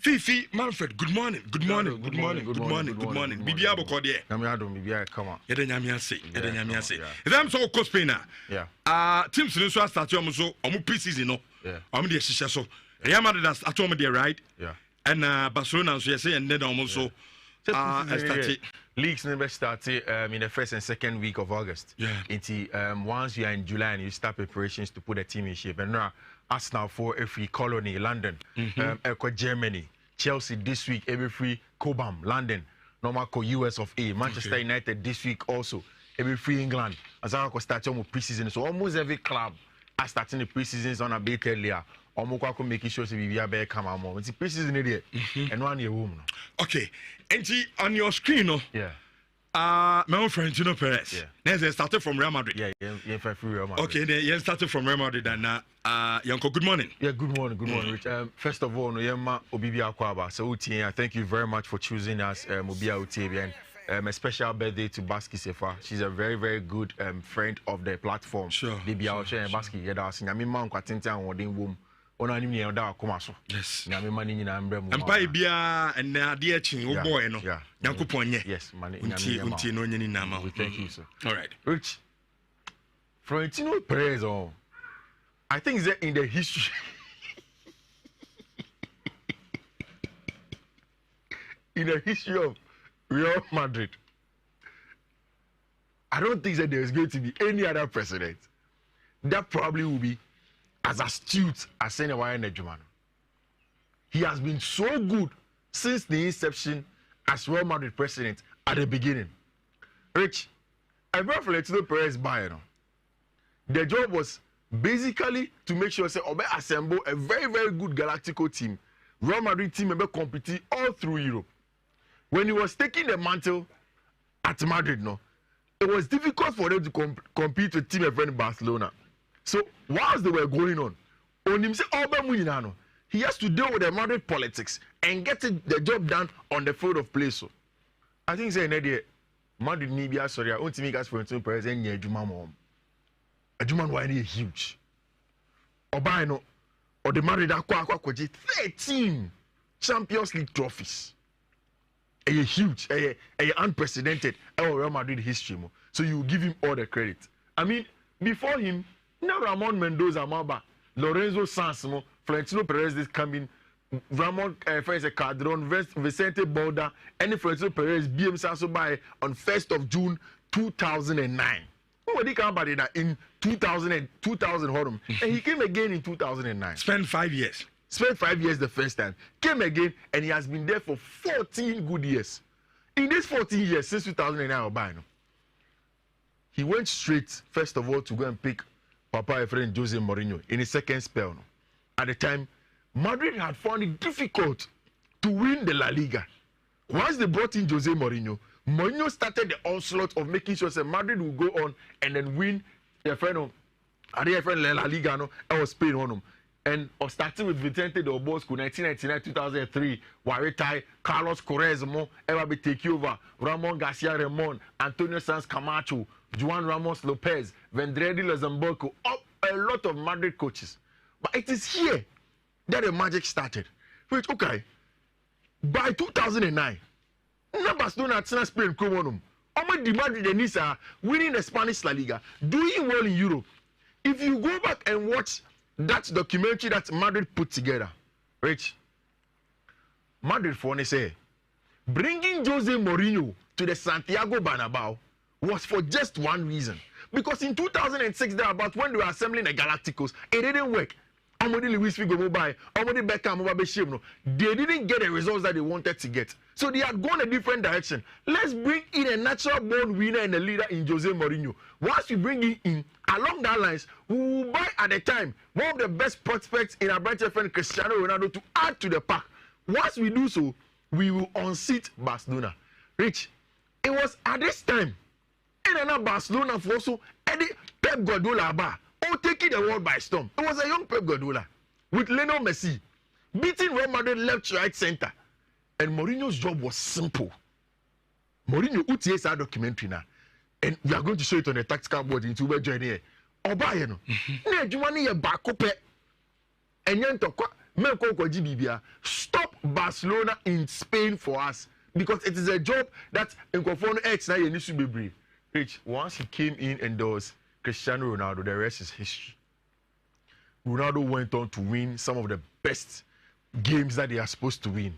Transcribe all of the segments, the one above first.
Fifi, Manfred, good morning. Good morning. Good morning. Good morning. Good morning. Bibia Bokode. Namiado Bibia, come on. Edanyamiase. If I'm so cospena. Yeah. Teams in so start your so preseason no. Yeah. The so. Real Madrid at home there, right? Yeah. And Barcelona so you say and then also started. Leagues never started in the first and second week of August. Yeah. Once you are in July and you start preparations to put the team in shape. And now Arsenal for every colony, London, Germany, Chelsea this week, every free Cobham, London, normal US of A, Manchester United this week also, every free England. As I start with preseason, so almost every club are starting the preseasons on a bit earlier. Almost making sure we are back come out more. It's preseason there, and one year woman. Okay, and on your screen, no. Yeah. My own friend, Perez. Yeah. Then started from Real Madrid. Yeah, free Real Madrid. Okay, then started from Real Madrid and Yanko, good morning. Yeah, good morning, Rich. First of all, no Yema Obibia Kwaba. So thank you very much for choosing us, Mobia Utibian. A special birthday to Baski Sefa. She's a very, very good friend of the platform. Sure. Bibia Oche and Baski Yeda. Nyami man kwatinta and wadin wom. Ona ni mi enda akomaso. Yes. Nyami mani nyina ambre mu. Ampa bia and dear chin, oh boy, no. Yeah. Yanko Ponye. Yes, mani. Unti no nyini nama. We thank you, sir. All right. Rich. Florentino Perez, I think that in the history. In the history of Real Madrid, I don't think that there is going to be any other president that probably will be as astute as NHYIRA. He has been so good since the inception as Real Madrid president at the beginning. Rich, I brought Florentino Perez by. The job was basically to make sure say Obe assemble a very, very good Galactico team. Real Madrid team member competing all through Europe. When he was taking the mantle at Madrid, it was difficult for them to compete with team friend Barcelona. So whilst they were going on him say he has to deal with the Madrid politics and get the job done on the field of play. So I think say Madrid need be sorry. I want to make us for Perez and Adjuman why huge. Obaino or the Madrid akwa 13 Champions League trophies. A huge, a unprecedented Real Madrid history. So you give him all the credit. I mean, before him, now Ramon Mendoza Maba, Lorenzo Sanz, Florentino Perez is coming, Ramon Cadron, Vicente Boda, and Florentino Perez BM Sanso by on 1st of June 2009. Who did come by in 2000 Hodum, and he came again in 2009. Spent 5 years. Spent 5 years the first time, came again, and he has been there for 14 good years. In these 14 years, since 2009, he went straight, first of all, to go and pick Papa friend Jose Mourinho in his second spell. At the time, Madrid had found it difficult to win the La Liga. Once they brought in Jose Mourinho, Mourinho started the onslaught of making sure that Madrid will go on and then win their friend La Liga and Spain on them. And starting with Vicente Del Bosco, 1999-2003, Warritai, Carlos Quaresma, ever be take over, Ramon Garcia Ramon, Antonio Sanz Camacho, Juan Ramos Lopez, Vendredi Lozambolco, a lot of Madrid coaches. But it is here that the magic started. Which, okay, by 2009, Barcelona at Spain, Comonum, the Madrid and Nisa winning the Spanish La Liga, doing well in Europe. If you go back and watch that documentary that Madrid put together, Rich, Madrid for say, bringing Jose Mourinho to the Santiago Bernabeu was for just one reason. Because in 2006, thereabout when they were assembling the Galacticos, it didn't work. Amodi Luis Figo Mobile, Amodi Beckham Mobile, they didn't get the results that they wanted to get. So they had gone a different direction. Let's bring in a natural born winner and a leader in Jose Mourinho. Once we bring him in, along that lines, we will buy at the time one of the best prospects in our branch friend Cristiano Ronaldo to add to the pack. Once we do so, we will unseat Barcelona. Rich, it was at this time, in Barcelona for also Eddie Pep Guardiola bar, taking the world by storm. It was a young Pep Guardiola with Lionel Messi beating Real Madrid left, right, center. And Mourinho's job was simple. Mourinho UTS our documentary now. And we are going to show it on the tactical board in Tuba join here. Obayeno. Ne jumani ye bakope. And yan to kwa men ko GBBia. Stop Barcelona in Spain for us because it is a job that in Conforno X now you need to be brave. Rich, once he came in and there was Cristiano Ronaldo, the rest is history. Ronaldo went on to win some of the best games that they are supposed to win.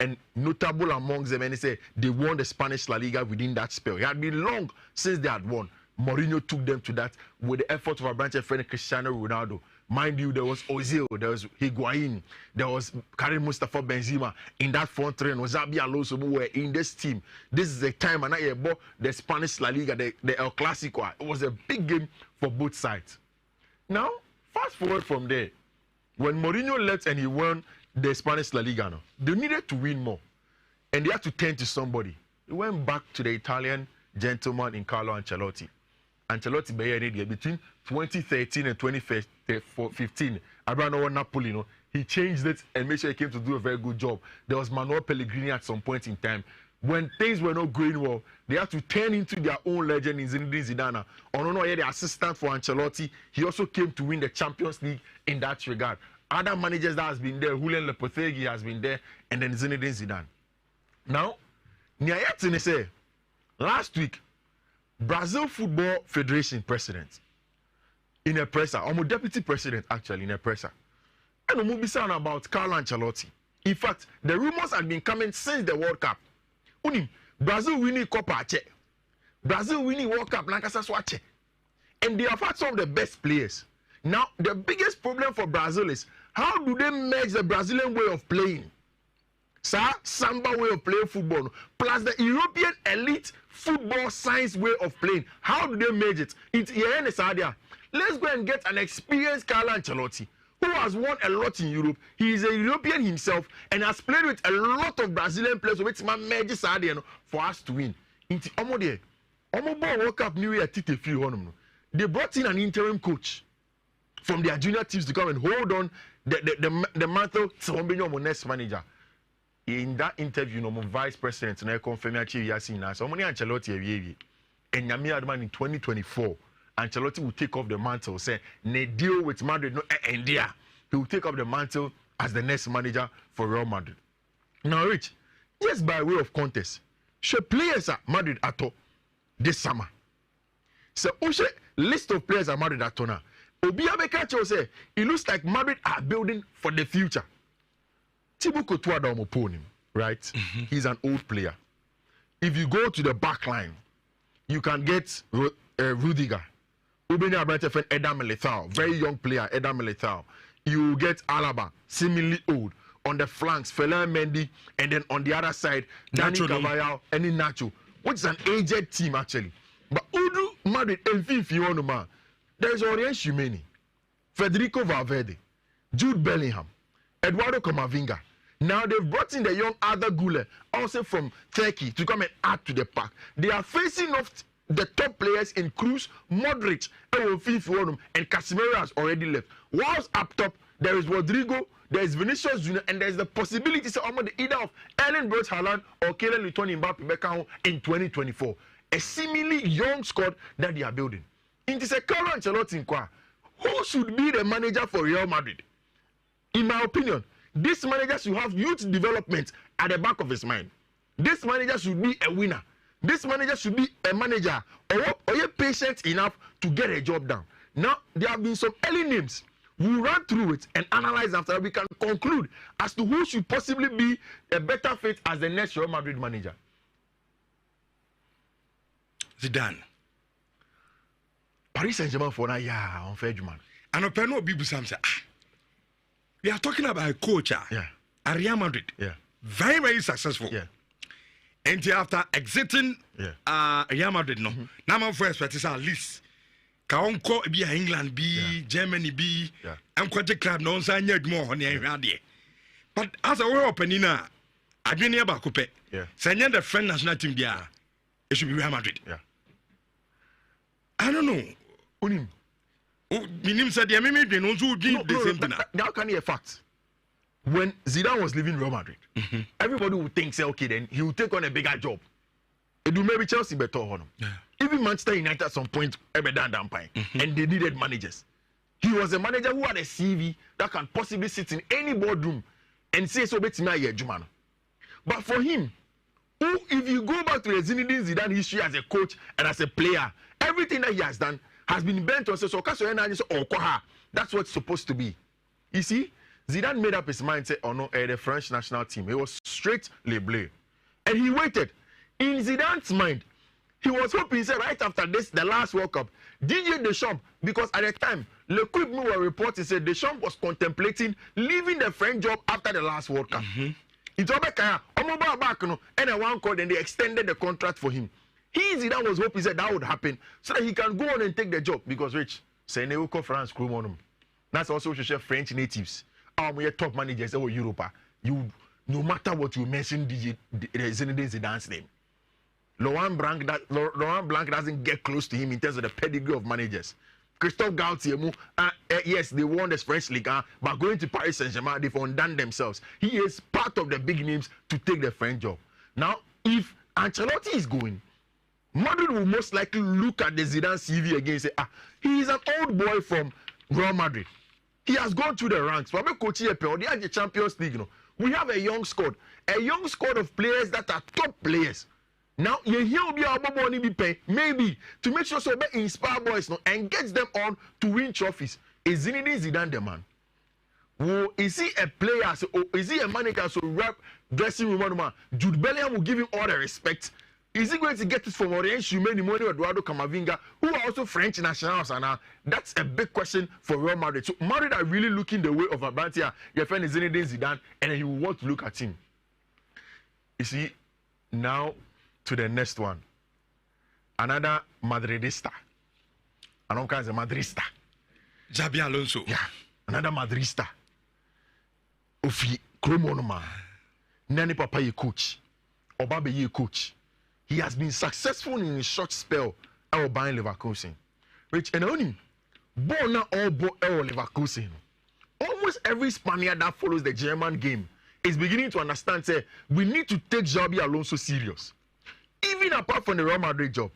And notable amongst them, and they say they won the Spanish La Liga within that spell. It had been long since they had won. Mourinho took them to that with the effort of our branch friend Cristiano Ronaldo. Mind you, there was Ozil, there was Higuain, there was Karim Mustafa Benzema in that front three, and Xabi Alonso who were in this team. This is the time, and I bought the Spanish La Liga, the El Clasico. It was a big game for both sides. Now, fast forward from there, when Mourinho left and he won the Spanish La Liga, no, they needed to win more, and they had to turn to somebody. They went back to the Italian gentleman in Carlo Ancelotti. Ancelotti between 2013 and 2015, around Napoli, you know, he changed it and made sure he came to do a very good job. There was Manuel Pellegrini at some point in time. When things were not going well, they had to turn into their own legend in Zinedine Zidane. Onono, the assistant for Ancelotti, he also came to win the Champions League in that regard. Other managers that has been there, Julian Lopetegui has been there, and then Zinedine Zidane. Now, Nyayatine say, last week, Brazil Football Federation president, in a presser, or deputy president actually, in a presser, and we be saying about Carlo Ancelotti. In fact, the rumors had been coming since the World Cup. Brazil winning Copa Che. Brazil winning World Cup, Lankasa Swache. And they have had some of the best players. Now, the biggest problem for Brazil is how do they merge the Brazilian way of playing? Samba way of playing football, plus the European elite football science way of playing. How do they merge it? Let's go and get an experienced Carlo Ancelotti, who has won a lot in Europe. He is a European himself and has played with a lot of Brazilian players for us to win. World Cup New Year, they brought in an interim coach from their junior teams to come and hold on the mantle to next manager. In that interview, vice president and I confirm actually Ancelotti and Yami Adman in 2024. Ancelotti will take off the mantle, say, ne deal with Madrid, no India. He will take up the mantle as the next manager for Real Madrid. Now, Rich, just by way of contest, show players at Madrid at all this summer. So, list of players at Madrid at all now. Obiabekacho say, it looks like Madrid are building for the future. Thibaut Courtois Daumoponi, right? Mm-hmm. He's an old player. If you go to the back line, you can get Rudiger. Ubenia Brentford, Eda Militao, very young player, Eda Militao. You get Alaba, seemingly old. On the flanks, Fellaini Mendy, and then on the other side, Dani Carvajal, and Nacho, which is an aged team actually. But Udu Madrid, Enfifi, there is Orion Shumeni, Federico Valverde, Jude Bellingham, Eduardo Camavinga. Now they've brought in the young Arda Güler, also from Turkey, to come and add to the pack. They are facing off the top players in Kroos, Modric, and Casemiro has already left. Whilst up top, there is Rodrigo, there is Vinicius Jr., and there is the possibility either of Erling Braut Haaland or Kylian Mbappé in 2024. A seemingly young squad that they are building. It is a Carlo Ancelotti. Who should be the manager for Real Madrid? In my opinion, this manager should have youth development at the back of his mind. This manager should be a winner. This manager should be a manager or you're patient enough to get a job done. Now, there have been some early names. We'll run through it and analyze after we can conclude as to who should possibly be a better fit as the next Real Madrid manager. Zidane. Paris Saint-Germain for now, yeah, on Fedman. And open no people say, we are talking about a coach at Real Madrid. Yeah. Very, very successful. Yeah. And after exiting Real Madrid, no. Now my first is at least Kaonko be England, be Germany, be and quite club no sign yet more on the But as a way opening now, I've been here back up. Yeah. Send the friend national team there. It should be Real Madrid. Yeah. I don't know. Unim. Minim said the MMA also did the same thing. Now can be a fact. When Zidane was leaving Real Madrid, everybody would think, say, okay, then he will take on a bigger job. It will maybe Chelsea better on him. Yeah. Even Manchester United at some point, and they needed managers. He was a manager who had a CV that can possibly sit in any boardroom and say so betting my Jumano. But for him, if you go back to the Zinedine Zidane history as a coach and as a player, everything that he has done has been bent on so that's what it's supposed to be. You see, Zidane made up his mind, say, oh no, the French national team. It was straight le bleu. And he waited. In Zidane's mind, he was hoping, say, right after this, the last World Cup, DJ Deschamps, because at the time, Le Quick were reporting, said Deschamps was contemplating leaving the French job after the last World Cup. It's over Kaya, and at one call, then they extended the contract for him. Zidane was hoping that would happen so that he can go on and take the job because Rich, say Neuco France crew on him. That's also French natives. We are top managers over Europe. You no matter what you mention, Zinedine Zidane's name. Laurent Blanc doesn't get close to him in terms of the pedigree of managers. Christophe Galtier, yes, they won the French League, but going to Paris Saint-Germain, they've undone themselves. He is part of the big names to take the French job. Now, if Ancelotti is going, Madrid will most likely look at the Zidane CV again and say, he is an old boy from Real Madrid. He has gone through the ranks. They are the Champions League. We have a young squad of players that are top players. Now, you hear maybe to make sure so they inspire boys and gets them on to win trophies. Is Zinedine Zidane the man? Is he a player? Is he a manager? So rap dressing room, Jude Bellingham will give him all the respect. Is he going to get it from Mourinho or Eduardo Camavinga, who are also French nationals? And that's a big question for Real Madrid. So Madrid are really looking the way of Abantia. Your friend is Zinedine Zidane, and he will want to look at him. You see, now to the next one. Another Madridista. I don't call it a Madridista. Xabi Alonso. Yeah, another Madridista. Ofi Kromonoma. Nani Papa ye coach. Obabe ye coach. He has been successful in a short spell at buying Leverkusen. Which and only born all Leverkusen. Almost every Spaniard that follows the German game is beginning to understand say we need to take Xabi Alonso serious. Even apart from the Real Madrid job.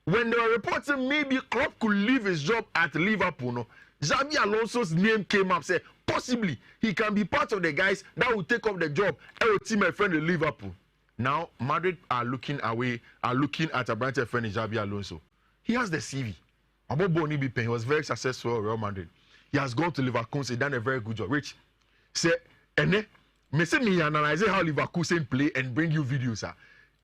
When they were reporting maybe Klopp could leave his job at Liverpool, Xabi Alonso's name came up, said possibly he can be part of the guys that will take up the job and will team my friend in Liverpool. Now, Madrid are looking at a branch friend in Xabi Alonso. He has the CV. He was very successful at Real Madrid. He has gone to Leverkusen, done a very good job. Rich, say, me analyze how Leverkusen play and bring you videos.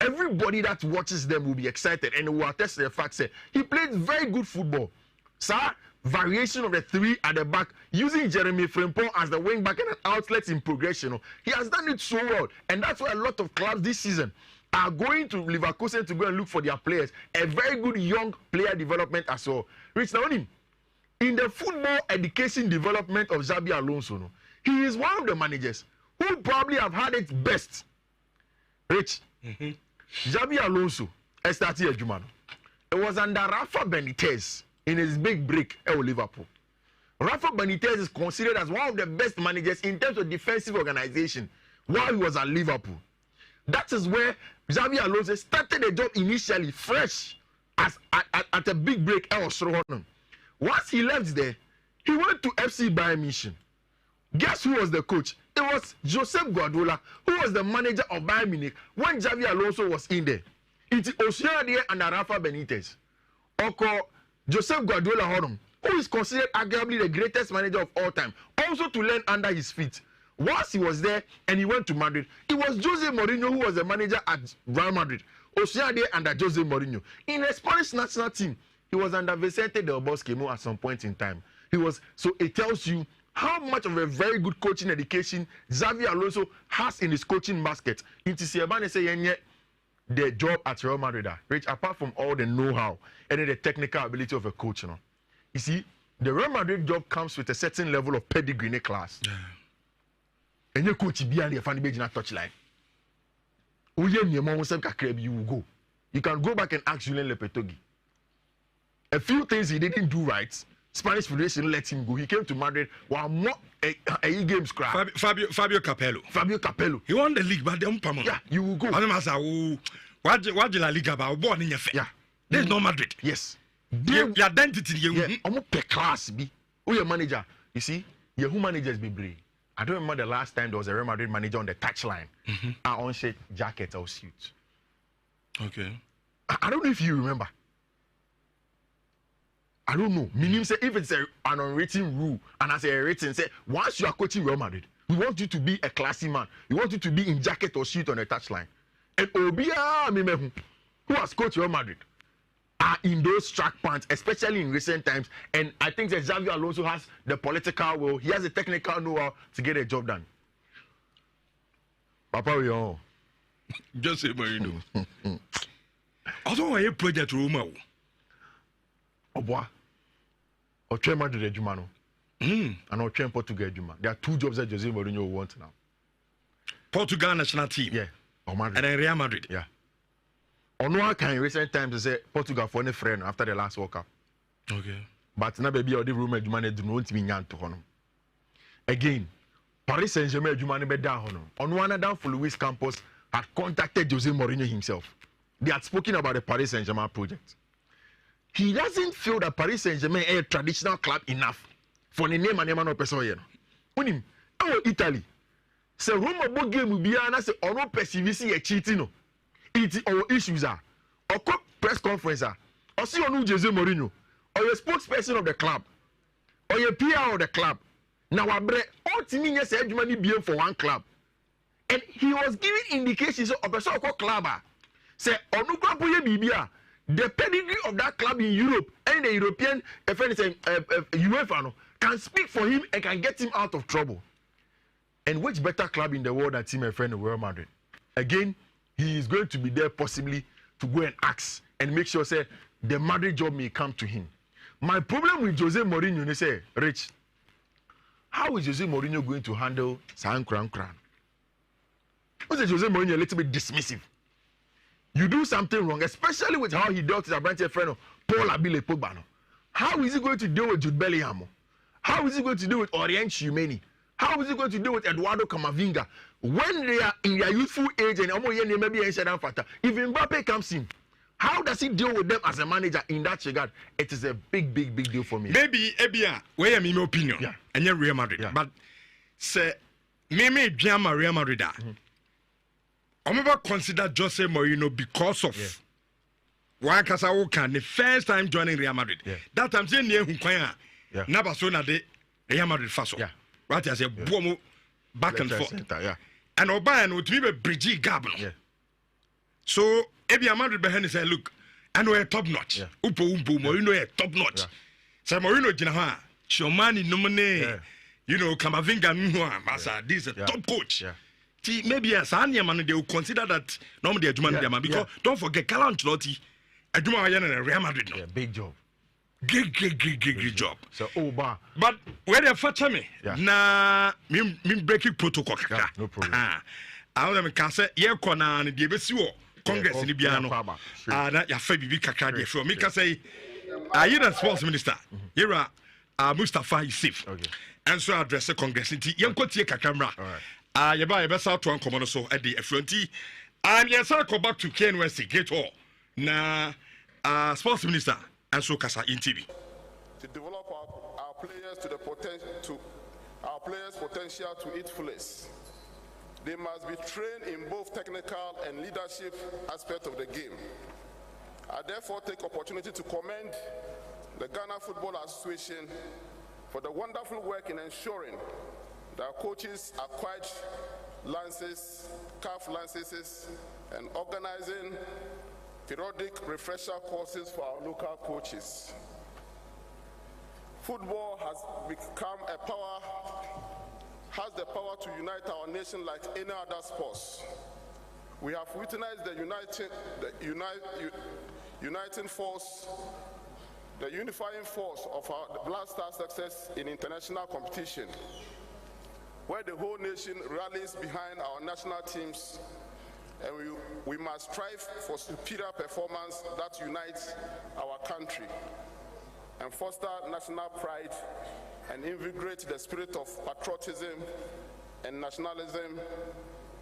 Everybody that watches them will be excited and will attest to the fact that he played very good football. Sir, variation of the three at the back, using Jeremy Frimpong as the wing back and an outlet in progression. He has done it so well, and that's why a lot of clubs this season are going to Leverkusen to go and look for their players. A very good young player development as well. Rich, now in the football education development of Xabi Alonso, he is one of the managers who probably have had it best. Rich, Xabi Alonso started at Jumano. It was under Rafa Benitez in his big break at Liverpool. Rafa Benitez is considered as one of the best managers in terms of defensive organization while he was at Liverpool. That is where Xabi Alonso started the job initially fresh at a big break at Ostrohonum. Once he left there, he went to FC Bayern Munich. Guess who was the coach? It was Josep Guardiola, who was the manager of Bayern Munich when Xabi Alonso was in there. It's Oceania and Rafa Benitez. Oko Josep Guardiola, who is considered arguably the greatest manager of all time, also to learn under his feet. Once he was there and he went to Madrid, it was Jose Mourinho who was the manager at Real Madrid. Oceania under Jose Mourinho. In the Spanish national team, he was under Vicente Del Bosque at some point in time. So it tells you how much of a very good coaching education Xabi Alonso has in his coaching basket. The job at Real Madrid, which apart from all the know-how and the technical ability of a coach, you see, the Real Madrid job comes with a certain level of pedigree in a class. And your coach be on the fan page in a touchline. You will go. You can go back and ask Julien Lopetegui. A few things he didn't do right. Spanish Federation let him go. He came to Madrid while more a game scrap. Fabio Capello. He won the league, but yeah, you will go. What La Liga about born in your face? Yeah, there's no Madrid. Yes, your identity. Yeah, almost per class be. Who your manager? You see, your who managers be brave. I don't remember the last time there was a Real Madrid manager on the touchline. On shirt, jacket or suit. Okay. I don't know if you remember. I don't know. Meaning say if it's an unwritten rule and as a written say once you are coaching Real Madrid, we want you to be a classy man. We want you to be in jacket or suit on the touchline. And Obia who has coached Real Madrid are in those track pants, especially in recent times. And I think that Xabi Alonso has the political will. He has the technical know-how to get a job done. Papa, we all. Just say Mourinho. Also, I project Roma. Oh boy. Or train Madrid Jumano. And or train Portugal Juma. There are two jobs that Jose Mourinho wants now. Portugal national team. Yeah. Or Madrid. And then Real Madrid. Yeah. Or no one can in recent times to say Portugal for any friend after the last World Cup. Okay. But now baby or the room Jumane do not mean yan to honor. Again, Paris Saint-Germain Jumane be down honor. On one down for Luis Campos had contacted Jose Mourinho himself. They had spoken about the Paris Saint-Germain project. He doesn't feel that Paris Saint-Germain is a traditional club enough for the name and name of person. When him, oh Italy, say Roma book game will be an say or no perceive a cheating. It or issues are or press conference or see on Jose Mourinho or your spokesperson of the club or your PR of the club. Now I break all team said money being for one club. And he was giving indications of a so-called club. Say Bibia, the pedigree of that club in Europe and the European UEFA can speak for him and can get him out of trouble. And which better club in the world than Team friend of Real Madrid? Again, he is going to be there possibly to go and ask and make sure say the Madrid job may come to him. My problem with Jose Mourinho is say, Rich, how is Jose Mourinho going to handle San Kran? Was Jose Mourinho a little bit dismissive? You do something wrong, especially with how he dealt with a branch friend of Paul Abile Pogbano. How is he going to deal with Jude Bellingham? How is he going to deal with Orient Tchouameni? How is he going to deal with Eduardo Camavinga when they are in their youthful age and maybe if Mbappe comes in? How does he deal with them as a manager in that regard? It is a big deal for me. Maybe Ebia, where am in my opinion? Yeah. And you're Real Madrid. Yeah. But say maybe Jama Real Madrid. I'm never consider Jose Mourinho because of one Kasawokan the first time joining Real Madrid. Yeah. That time saying near Hunkwaya. Yeah. Nabasona de Real Madrid Faso. Yeah. Right as a boom back and forth. Center, yeah. And Obayan would be a bridge gab. Yeah. So Ebia Madrid behind say, look, I know a top notch. Yeah. Upo Mourinho a top notch. Yeah. So Mourinho Jinaha, Chomani Numane, Yeah. you know, Kamavinga Mwa, Masa, this is a top coach. Yeah. See, maybe as Anya man, they will consider that normally a Juman because don't forget Carlo Ancelotti, a Juma and a Real Madrid. Yeah, big job. Great job. So But where they fetch me, na me breaking protocol. Yeah, no problem. I want to say, yeah, Kona and the BSU Congress in the Biano. Na ya fa bibi kakra de from me ka say, you the sports minister. Here Mustafa Yusuf. Okay. And so address the Congress in Yanko tie kakra. All right. Yeba South to Ancomono so at the FRNT. And yes, I go back to KNWC Gate Hall. Na sports minister and so Kasa in TV. To develop our players to the potential to its fullest. They must be trained in both technical and leadership aspects of the game. I therefore take opportunity to commend the Ghana Football Association for the wonderful work in ensuring that coaches acquired lances, CAF licenses, and organizing periodic refresher courses for our local coaches. Football has become has the power to unite our nation like any other sports. We have witnessed the unifying force of our Black Star success in international competition, where the whole nation rallies behind our national teams, and we must strive for superior performance that unites our country and foster national pride and invigorate the spirit of patriotism and nationalism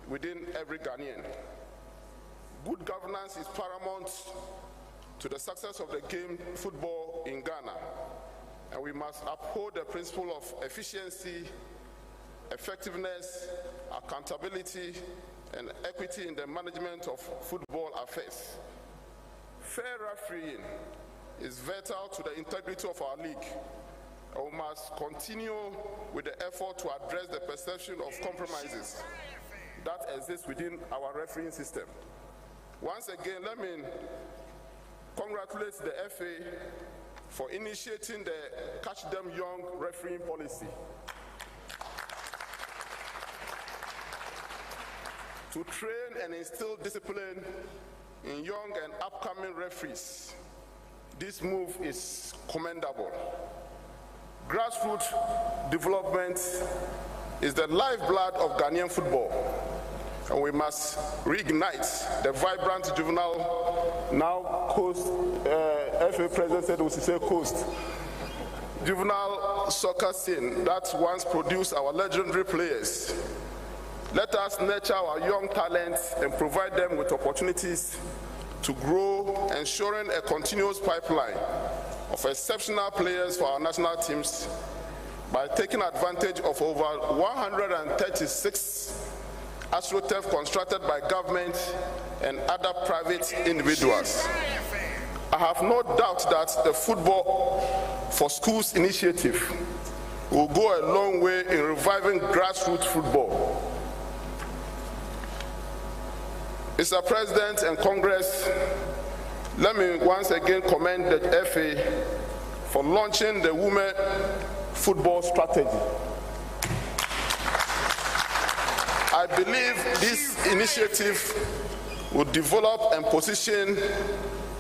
within every Ghanaian. Good governance is paramount to the success of the game football in Ghana, and we must uphold the principle of efficiency, effectiveness, accountability, and equity in the management of football affairs. Fair refereeing is vital to the integrity of our league, and we must continue with the effort to address the perception of compromises that exist within our refereeing system. Once again, let me congratulate the FA for initiating the Catch Them Young refereeing policy to train and instill discipline in young and upcoming referees. This move is commendable. Grassroots development is the lifeblood of Ghanaian football, and we must reignite the vibrant juvenile, now coast, FA president said we should say coast, juvenile soccer scene that once produced our legendary players. Let us nurture our young talents and provide them with opportunities to grow, ensuring a continuous pipeline of exceptional players for our national teams by taking advantage of over 136 AstroTurf constructed by government and other private individuals. I have no doubt that the Football for Schools initiative will go a long way in reviving grassroots football. Mr. President and Congress, let me once again commend the FA for launching the Women Football Strategy. I believe this initiative will develop and position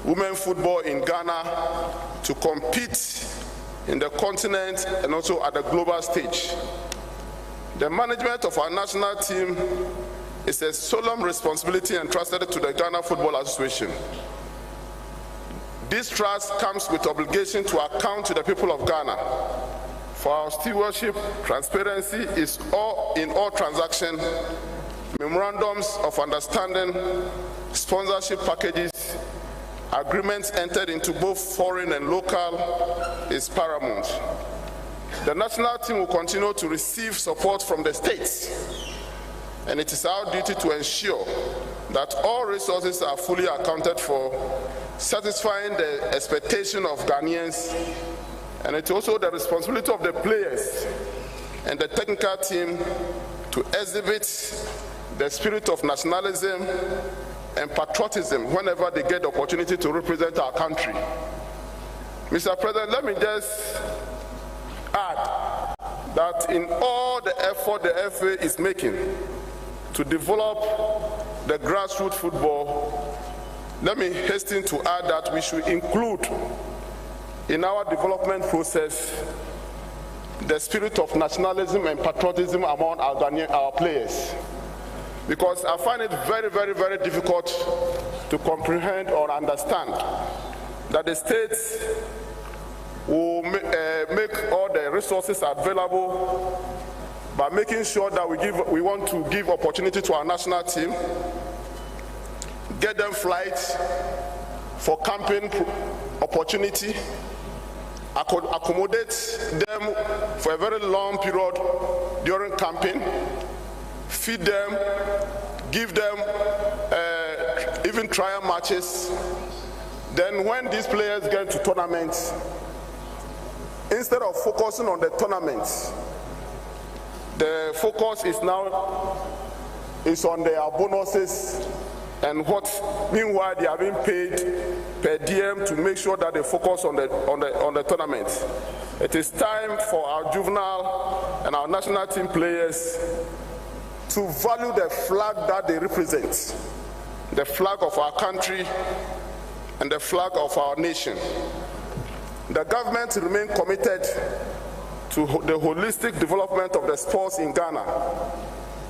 women football in Ghana to compete in the continent and also at the global stage. The management of our national team is a solemn responsibility entrusted to the Ghana Football Association. This trust comes with obligation to account to the people of Ghana for our stewardship. Transparency is in all transactions, memorandums of understanding, sponsorship packages, agreements entered into both foreign and local is paramount. The national team will continue to receive support from the states, and it is our duty to ensure that all resources are fully accounted for, satisfying the expectation of Ghanaians, and it's also the responsibility of the players and the technical team to exhibit the spirit of nationalism and patriotism whenever they get the opportunity to represent our country. Mr. President, let me just add that in all the effort the FA is making to develop the grassroots football, let me hasten to add that we should include in our development process the spirit of nationalism and patriotism among our players. Because I find it very, very, very difficult to comprehend or understand that the states will make all the resources available by making sure that we want to give opportunity to our national team, get them flights for camping opportunity, accommodate them for a very long period during camping, feed them, give them even trial matches. Then when these players get to tournaments, instead of focusing on the tournaments, the focus is now on their bonuses and what, meanwhile they are being paid per diem to make sure that they focus on the tournament. It is time for our juvenile and our national team players to value the flag that they represent, the flag of our country and the flag of our nation. The government remains committed to the holistic development of the sports in Ghana.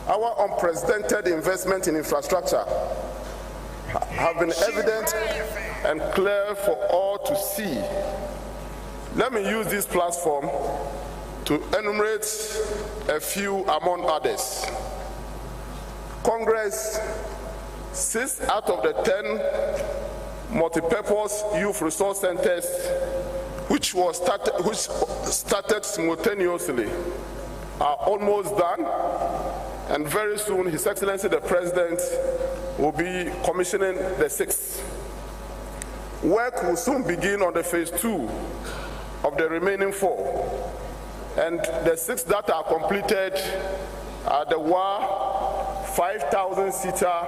Our unprecedented investment in infrastructure have been evident and clear for all to see. Let me use this platform to enumerate a few among others. Congress, 6 out of the 10 multi-purpose youth resource centers which started simultaneously are almost done, and very soon His Excellency the President will be commissioning the 6th. Work will soon begin on the phase 2 of the remaining 4, and the 6 that are completed are the 5,000-seater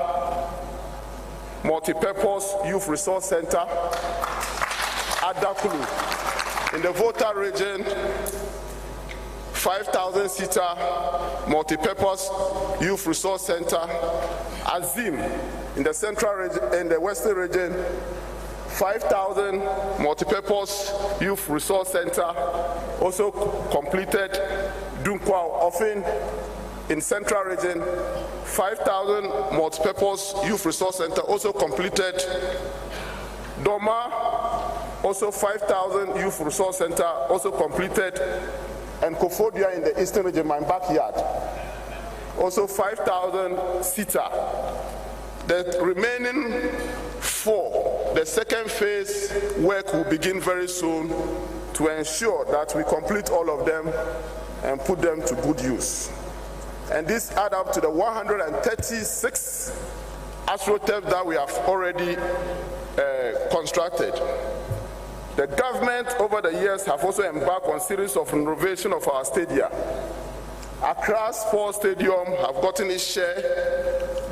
multi-purpose youth resource center at Dakulu. In the Volta region, 5,000-seater multi-purpose youth resource center. Azim, in the central region, in the western region, 5,000 multi-purpose youth resource center, also completed. Dunkwa Ofin, in central region, 5,000 multi-purpose youth resource center, also completed. Doma, also 5,000 youth resource center, also completed. And Kofodia in the eastern region, my backyard, also 5,000 seater. The remaining 4, the second phase work will begin very soon to ensure that we complete all of them and put them to good use. And this add up to the 136 astroturf that we have already constructed. The government over the years have also embarked on a series of renovation of our stadia. Accra Sports Stadium have gotten its share.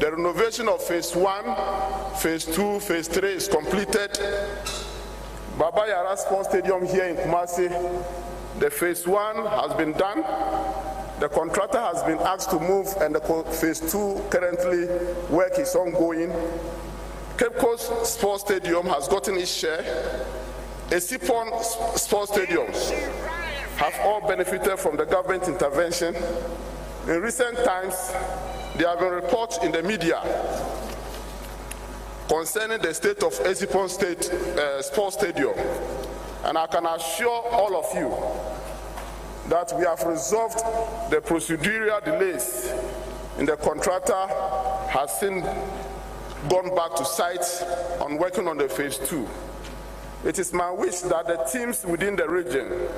The renovation of phase 1, phase 2, phase 3 is completed. Baba Yara Sports Stadium here in Kumasi, the phase 1 has been done. The contractor has been asked to move, and the phase 2 currently work is ongoing. Cape Coast Sports Stadium has gotten its share. Esipon Sports Stadiums have all benefited from the government intervention. In recent times, there have been reports in the media concerning the state of Esipon Sports Stadium, and I can assure all of you that we have resolved the procedural delays, and the contractor has since gone back to site on working on the phase 2. It is my wish that the teams within the region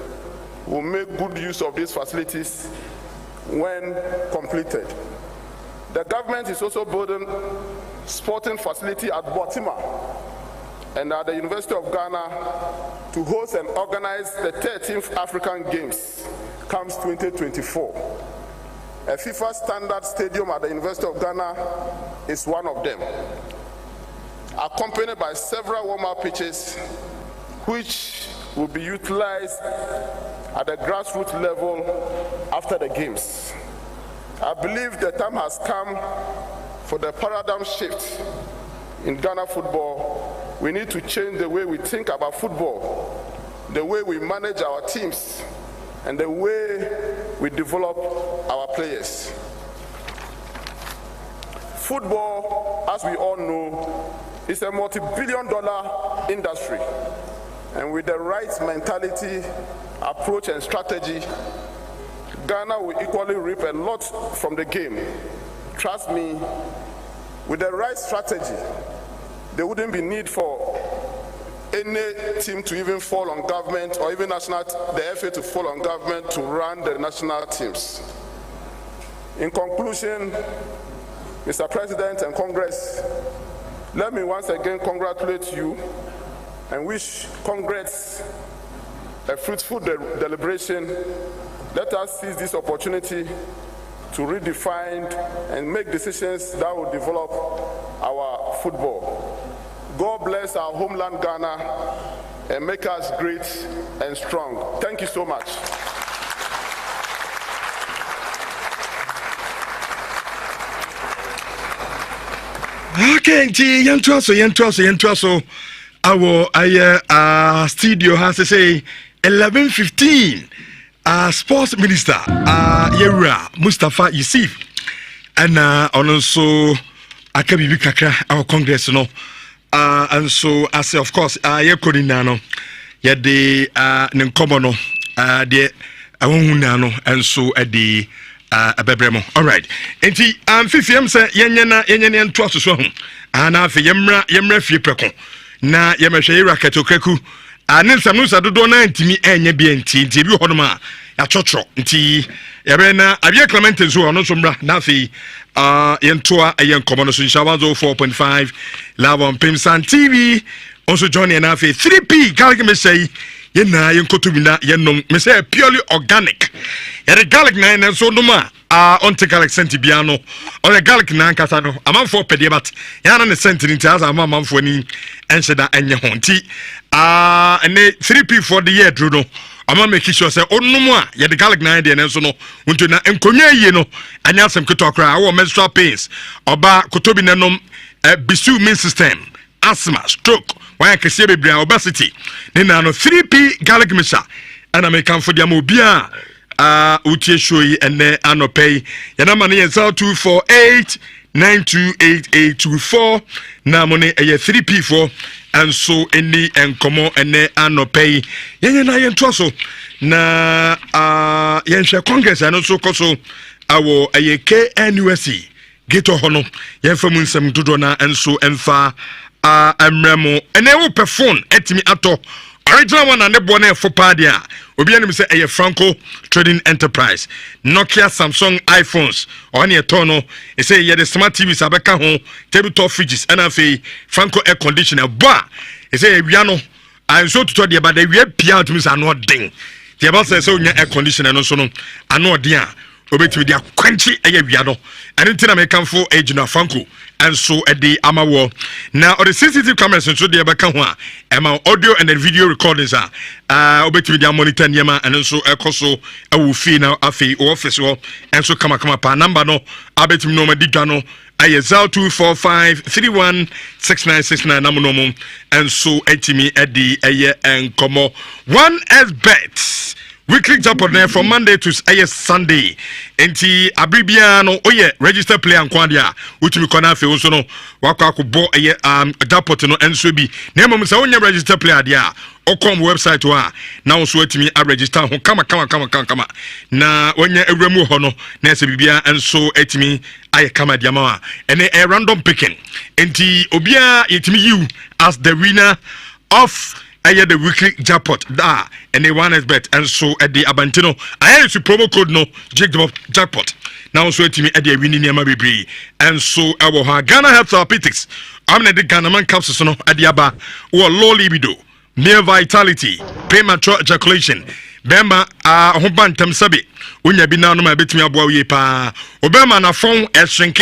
will make good use of these facilities when completed. The government is also building sporting facility at Botima and at the University of Ghana to host and organize the 13th African Games, CAMS 2024. A FIFA standard stadium at the University of Ghana is one of them, accompanied by several warm-up pitches which will be utilized at the grassroots level after the games. I believe the time has come for the paradigm shift in Ghana football. We need to change the way we think about football, the way we manage our teams, and the way we develop our players. Football, as we all know, is a multi-billion-dollar industry. And with the right mentality, approach, and strategy, Ghana will equally reap a lot from the game. Trust me, with the right strategy, there wouldn't be need for any team to even fall on government, or even the FA to fall on government to run the national teams. In conclusion, Mr. President and Congress, let me once again congratulate you and wish Congress a fruitful deliberation. Let us seize this opportunity to redefine and make decisions that will develop our football. God bless our homeland Ghana and make us great and strong. Thank you so much. Okay, yentu so our studio has to say 11:15. Sports Minister NHYIRA Mustafa Yusuf and also Akabi Kakra our Congress no and so as of course yekodina no ye de nkomo no de awonhuna no and so de abebremo. All right, enti fifiem say yenyana nto asoso ho ana fe yemra fie preko na yemhwe NHYIRA katokaku ne nsɛm no sa dodoɔ no antimi ɛnyɛ bia nti ebi hɔ nom a yɛatwɔtwɔ nti yɛbɛn na abia Clement nso ɔno nso mmra na afei yɛntoa ɛyɛ nkɔmmɔ no so nhyɛ 104.5 live on Pimsan TV also join na afei 3P garlic mesɛyi yɛnaa yɛnkɔtɔ bi na yɛnom mesɛ purely organic yɛde garlic na yɛn nso nom a ɔnte garlic senti bia no ɔyɛ garlic na ankasa no amanfoɔ pɛdeɛ bat yɛana ne senti nti asa amanfoɔ ni ɛnhyɛ da ɛnyɛ ho nti ɛne 3P for the year duro no ama make sure say onum a ye the garlic na de nso no unto na enkonwa yie no anya asem keto akra awo menstrual pains oba kotobi nanom bisu immune system asthma stroke why kese bebre obesity ne na no 3P garlic misha ana me kan fo dia ma obi a utie show yi ene anopay ya na ma ne 0248 928824 na mo ne 3P for and so any enkomo ene anopay yenye na yento so na yenhwe congress ano so koso awo KNUSC geto hono yenfa mu nsem dodo na enso emfa amremo ene wo perform etimi ato original one and the bonnet for padia obi anim say eye Franco Trading Enterprise Nokia Samsung iPhones on your tono e say ye the smart TVs abeka ho tabletop fridges and afi Franco air conditioner ba e say wiano and so to the about the we pia to me say no den the about say so nya air conditioner no so no ano den a obetimi dia kwanchi eye wiano and ntina me kanfo agent Franco and so at the amawo now or the CCTV cameras so the abeka ho a audio and the video recordings are obetimi dia monitor nyama and so ekoso awu fi na afi office wo and so kama pa number no abetimi no madidwa no aye 0245316969 namunomo and so etimi edi aye enkomo 1S bets weekly jackpot there from Monday to Sunday. Enti abribia no oye register player nkwadia utimi kona fe so no wakwa akobɔ jackpot no enso bi na mmom sɛ wonya register player dia okom website wa na so atimi a register ho kama na wonya ewramu hɔ no na sɛ bibia enso atimi aye kama dia ma ene a random picking enti obia yetimi you as the winner of the weekly jackpot da and the 1S bet and so at the Abantino I use promo code no jackpot now so at me at the winning yama baby and so our Ghana Health Therapeutics I'm the Ghana man capsules no at the aba or low libido near vitality premature ejaculation bema hobantam sabi unya bi na no ma betimi aboa wie pa obema na phone shrink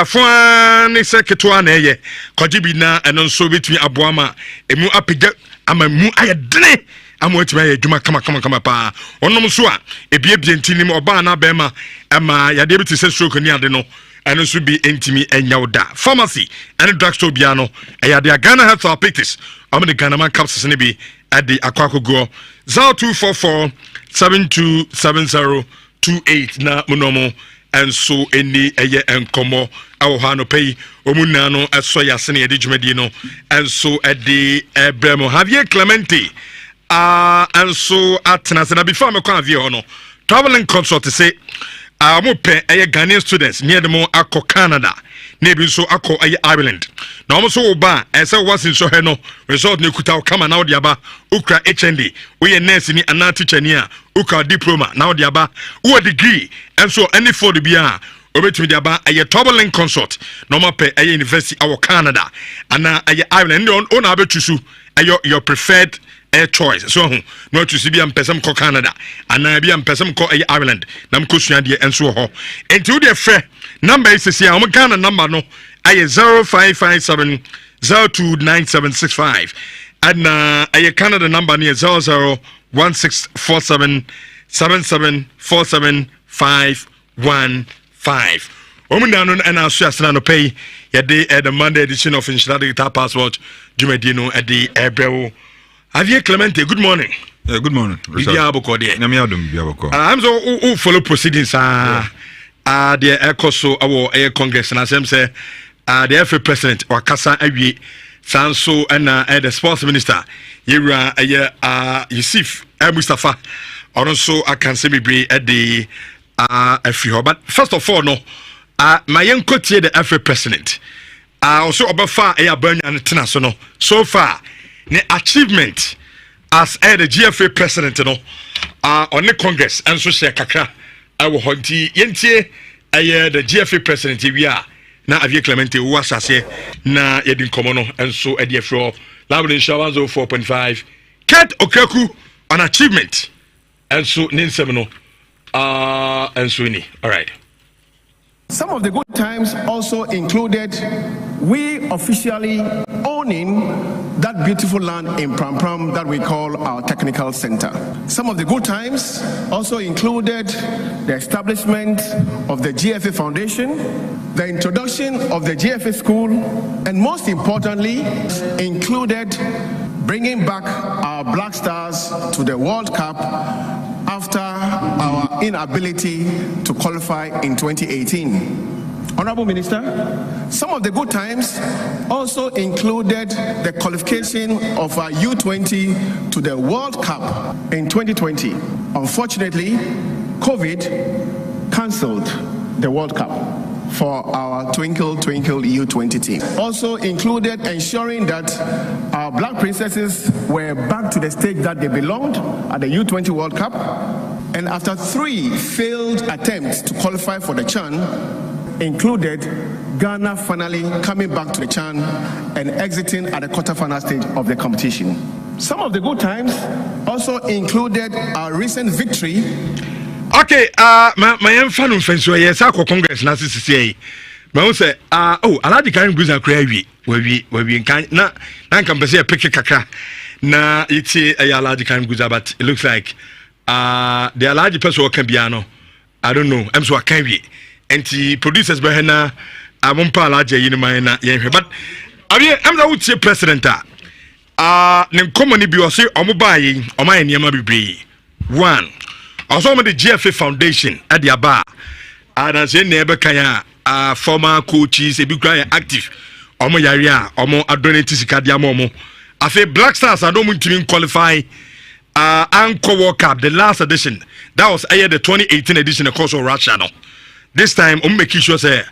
fone seketwa na eye kwajibi na eno nso betumi aboa ma emu apega amamu ayedene amwetimi ayedwuma kama pa onom so a ebiebie ntinim oba na bema ama yade beti se stroke ni ade no eno nso bi entimi enyawda pharmacy and drugstore bia no eyade Ghana Health Therapeutics am the Ghana man capsules ne bi ade akwakogo 0244 727028 na munomo and so any eye enkomo awo ha no pay omuna no eso yase ne yede dwumadi no and so at the Bremo Javier Clemente and so atena na before me kwa avie ho no traveling consult say mo pe eye Ghanaian students near them akọ Canada na bi so akọ eye Ireland na omo so oba ese wasin so he no result ne kuta kama na odi aba ukra HND we nurse ni ana teacher ni a ukra diploma na odi aba wo degree and so any for the bia obetimi di aba eye traveling consult no mo pe eye university awo Canada ana eye Ireland on na abetusu your preferred air choice so no to see bi am person ko Canada ana bi am person ko Ireland nam ko sua de enso ho enti wo de frɛ number is say am Ghana number no aye 0557 029765 and aye Canada number near 001647 77475115 Omundano and our Suasana no pay ya day at the Monday edition of Insurance Guitar Passport Jumadino at the Ebrew. Javier Clemente, good morning. Good morning. I'm so follow proceedings the Ecoso our air Congress and as I'm say the FA President or Kasa Avi Sanso and the Sports Minister Yira Yusuf Mustafa also I can say me at the FA but first of all no my young coach the FA President also about far a burn and international so far the achievement as the GFA president on the Congress and so share kakra our honti yentie the GFA president we are na Avie Clemente wo asase na yedin komono and so edefro Labrin Shawan 4.5 Ket Okaku on achievement and so ninsemino and so ni all right. Some of the good times also included we officially owning that beautiful land in Pram Pram that we call our technical center. Some of the good times also included the establishment of the GFA Foundation, the introduction of the GFA School, and most importantly, included bringing back our Black Stars to the World Cup after our inability to qualify in 2018. Honorable Minister, some of the good times also included the qualification of our U20 to the World Cup in 2020. Unfortunately, COVID cancelled the World Cup for our Twinkle Twinkle U20 team. Also included ensuring that our black princesses were back to the stage that they belonged at the U20 World Cup. And after 3 failed attempts to qualify for the CHAN, included Ghana finally coming back to the CHAN and exiting at the quarterfinal stage of the competition. Some of the good times also included our recent victory. Okay, my fan of friends were yes, our Congress na CCA. But say, oh, Aladi Karim Guza Crazy, where we can na can say a picture kaka. Na it's a Aladi Karim Guza, but it looks like the Aladi person can be I don't know. I'm so I can't be. And the producers behind I won't pay Aladi in my but I'm the would say president. Nem common be or say omobai or my name be 1. Also, the GFA Foundation at the bar, and as a neighbor kaya, former coaches, a big active, Omo Yaria, Omo Adonati Sikadia Momo. I say Black Stars, I don't want to qualify Anchor World Cup, the last edition. That was the 2018 edition, of course, of Russia. No. This time, make sure say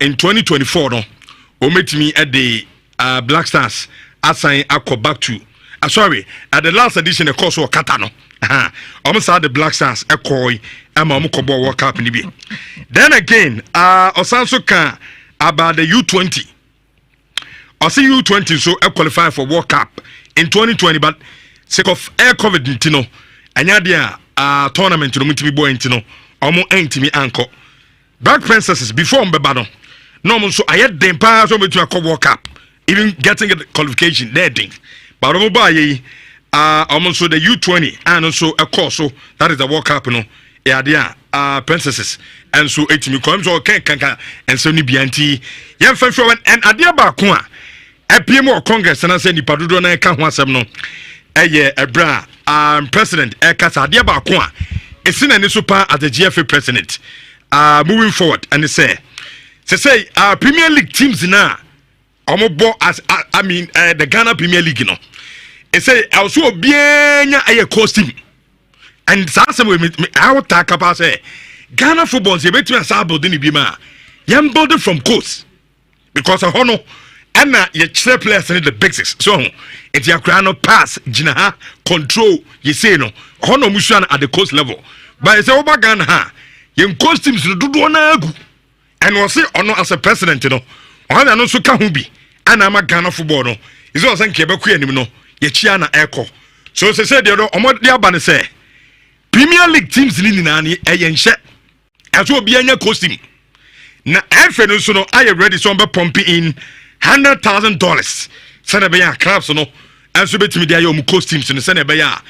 in 2024, no, met me at the Black Stars, assign Aqua back to. Sorry, at the last edition, of course, of Katano. Almost had the Black Stars a koi and Mamukobo World Cup in the Then again, Osanso can about the U20. I see U20 so I qualify for World Cup in 2020, but sake of air COVID intino, and yadia tournament to the boy intino, almost ain't me uncle. Black Princesses before Mbebano. No, so I had the empire so between a World Cup, even getting a qualification, there thing. But almost the U20 and also a course so that is the World Cup no princesses and so it me comes or can and so ni bianti yan fa and adia ba ko a PM or Congress and I say ni padudo na ka ho asem no a bra president e kasa adia ba ko a esina ni super as the GFA president moving forward and say Premier League teams na omobo as I mean the Ghana Premier League no. I say I was so bien a costume and some I would talk about say Ghana football is a bit too sabo than Bima. Young body from coast because of honor and your chair players in the basics. So it's your crown pass, Jinaha control, you say no honor mission at the coast level. But it's over Ghana ha young costumes to do one and was say honor as a president, you know. I know so can be and I'm a Ghana football no. It's also in Quebec, you know. Yechiana echo. So say the other say Premier League teams in Nani a yenche as will be a costume. Na Alfredo so no I ready so pumping in $100,000. Senabaya clubs no and so bet me there your costumes in the Senabaya.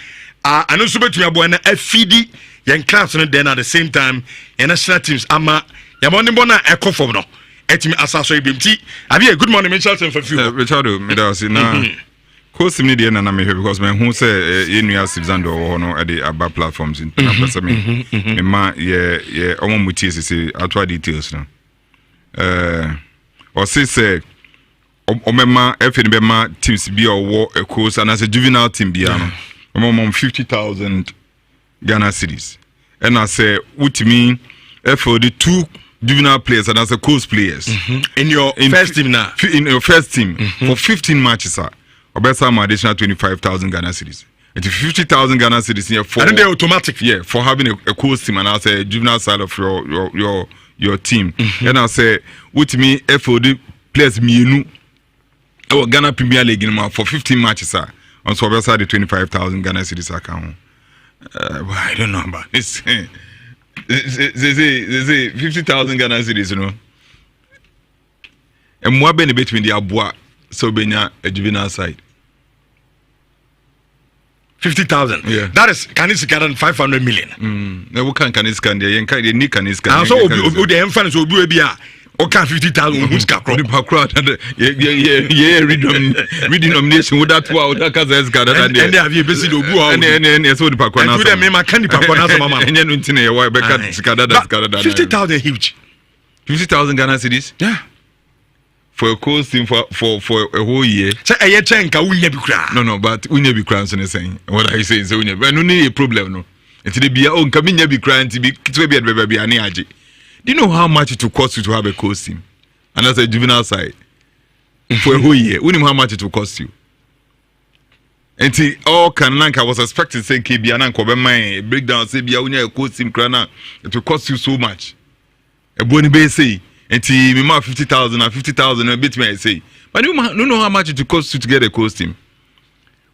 And also bet me a boy na FD young clubs no then at the same time and national teams ama Yamoni Bona echo for no. Etimi asaso ibimti. Abi good morning Michelle for few. Richardo me da say na course me dey na me because me who say NHYIRA Citizen do ho no e dey aba platforms in na person me ma ye omo mutie say actual details no or say omema FN be ma teams bi owo a course and as a juvenile team bia no omom 50,000 Ghana cedis and I say utimi for the 2 juvenile players and as a course players in your first team now in your first team for 15 matches obesa am additional 25,000 Ghana cedis. It's 50,000 Ghana cedis here for. And they automatic. Yeah, for having a cool team, and I say juvenile side of your team. And I say with me FOD players me Ghana Premier League for 15 matches on so obesa the 25,000 Ghana cedis account. I don't know about this. They say 50,000 Ghana cedis, you know. And more benefit between the Abua so benya a juvenile side. 50,000. Yeah. That is Kanisika 500 million. No, can Kaniskan there. You need Kaniskan. And so the infants will be a okay 50,000 who's got the background. Redenomination with that wow, that Kazas got and they have you busy to go and so the background. And them my candy background as a mama. And then you why back 50,000 huge. 50,000 Ghana cedis? Yeah. For a course team for a whole year. Say a year change ka unya bi kra. No, but unya bi kra so ne saying. What I say is unya. But no need a problem no. It dey be on ka unya bi kra nti bi kitwe bi adbeba bi ani age. Do you know how much it will cost you to have a course team? And that's a juvenile side. For a whole year. You know how much it will cost you. And see, all can I was expecting say KB and Kobe my breakdown say be unya a course team kra na it will cost you so much. A boni be say and me ma 50,000 and 50,000 a bit me say. But you don't know how much it will cost you to get a coast team.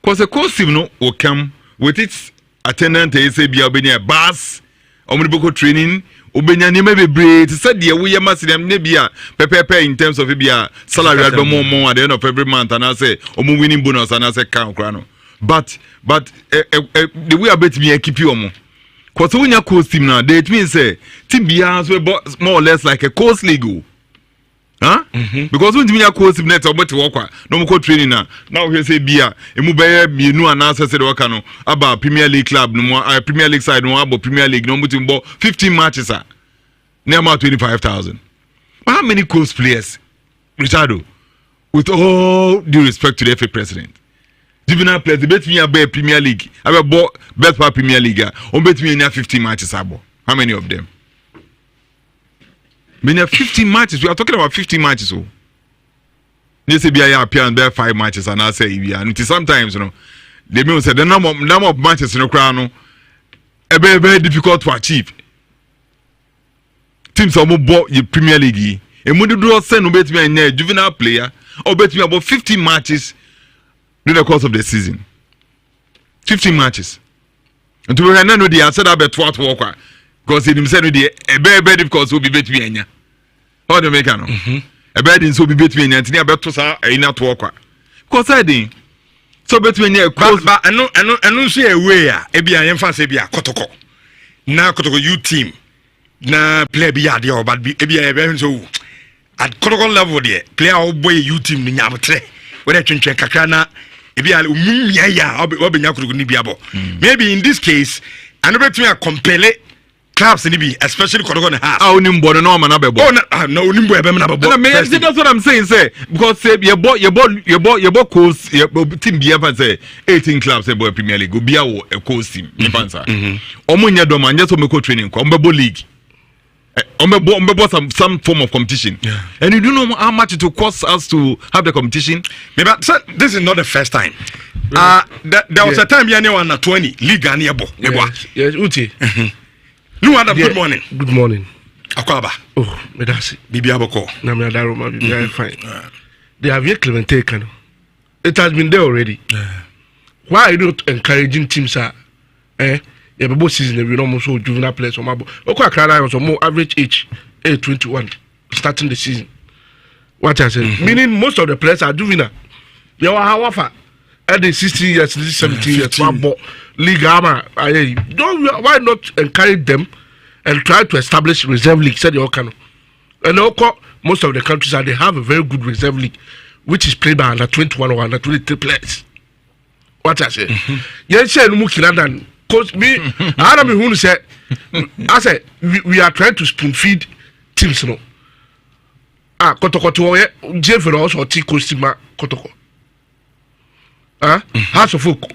Because a coast team no will come with its attendant say be a bus, omnibus training, obenya ni maybe breed. Said the we must them nebia pepe in terms of a salary at more at the end of every month and I say winning bonus and I say count crano. But the way I bet me I keep you on. Because when you coast team now, it means say team behind more or less like a coast league. Huh? Because when you coast team net about to work, no more training now. Now we say beer, a mobile you know an answer said workano about Premier League club, no more Premier League side, no about Premier League, no more 15 matches, near about 25,000. But how many coast players, Richardo, with all due respect to the FA president? Juvenile players, bet me a Premier League. I bought best part Premier League. On bet me in 15 matches. How many of them? Many 15 matches. We are talking about 15 matches. Oh, they say be a appearance there 5 matches, and I say yeah. Sometimes you know, they may say the number of matches in the crown. Very difficult to achieve. Teams are more bought the Premier League. And when you do send bet me a juvenile player, or bet me about 15 matches. During the course of the season, 15 matches. And to be know the answer about what walker because he himself the a very difficult will be between you. How do you make no? A bad in so be between you and about to say a not walker. Because I did so between you, but I know see a way, a be an fancy be a Kotoko. Now Kotoko you team. Na play be a deal, but be a very so at Kotoko level there, play our boy you team in Yamatre. Whether to check Kakana. Maybe in this case, I never to compel clubs in the especially Kodogon has. I only born no man above. Oh, no, that's what I'm saying, say because say your boy course your team be ever say 18 clubs about Premier League go be a course team. Omunya doma just make training ko league. Some form of competition, yeah. And you don't know how much it will cost us to have the competition. Maybe this is not the first time. There was a time anyone at 20 league and yes, Uti. No other good morning. Good morning. Akwaba. Oh, medasi. Bibi aboko. Na me adaroma bibi fine. They have yet Clemente Kano. It has been there already. Why are you not encouraging teams? Yeah, but both season we almost so juvenile players on my board. Okay, was more average age 21 starting the season. What I said, meaning most of the players are juvenile. They are however at the 16 years, 17 years, league armor. Why not encourage them and try to establish reserve league? Said you can. And most of the countries they have a very good reserve league, which is played by under 21 or under 23 players. What I say, yes, Mukilandan. Because me, I don't know who said, I said, we are trying to spoon feed teams. No, Kotoko, Jeff also T. Costima Kotoko. House of Folk,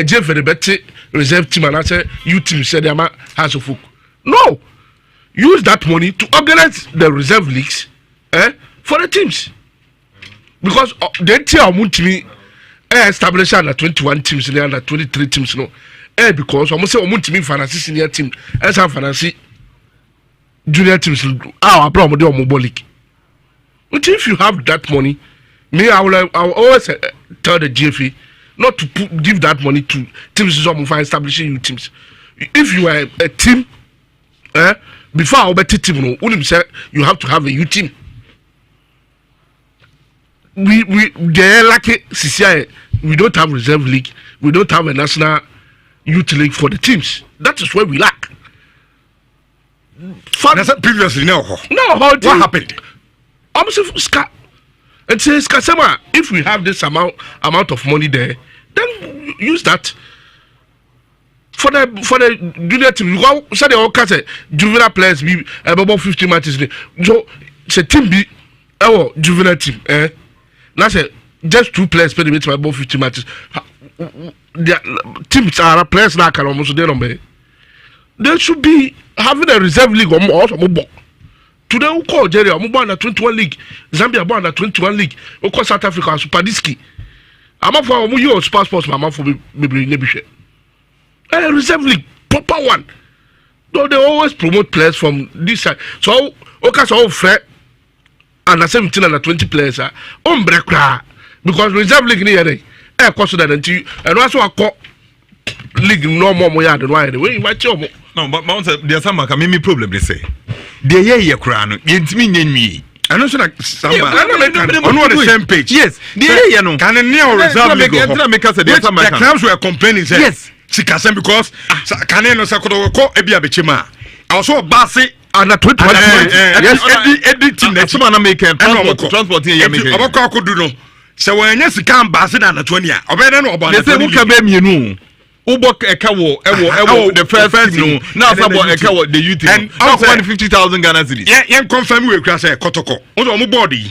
Jeff the better reserve team, and I said, you team said, I'm a House of Folk. No, use that money to organize the reserve leagues for the teams. Because they tell me establish under 21 teams and under 23 teams no because almost say omo team finance senior team and some finance junior teams our problem dey omo league. But if you have that money, I will always tell the GFA not to give that money to teams for establishing new teams. If you are a team, before our better team, you have to have a U team. They're lucky CCI. We don't have reserve league. We don't have a national youth league for the teams. That is where we lack. Previously, no. What happened? It says, Kasama, if we have this amount of money there, then use that for the junior team. You say the all juvenile players be about 50 matches. So say team be our juvenile team. Now say just 2 players play the about 50 matches. The teams are players now can almost they should be having a reserve league or more. Today we call Algeria, we under 21 league. Zambia we under 21 league. We call South Africa Super Diski. I'm for we use passports, I'm for maybe nebishe. Reserve league, proper one. Though they always promote players from this side. So okay, so fair under 17 and 20 players are break because reserve league ni here. Cost that until and also I call league no more yard than why we invite you. No, but there's some problem they say. The year crown, yentimi nyenwi. I know so like somebody on the same page. Yes, the year no. Can near reserve league. The clubs were complaining say yes. Sikasem because can no sakodo ko ebia bechema. Also basi under 21 yes every team that some na make transport here make. Obako akodu no. Se wanya sika basi na 20 a. Obeda no oba na 20. They say who can be mienu. Ubok Ekawo, the first team. Now, Ekawo, the youth team. And also 50,000 Ghana cedis. Yeah, confirm we cross a Kotoko. On the body.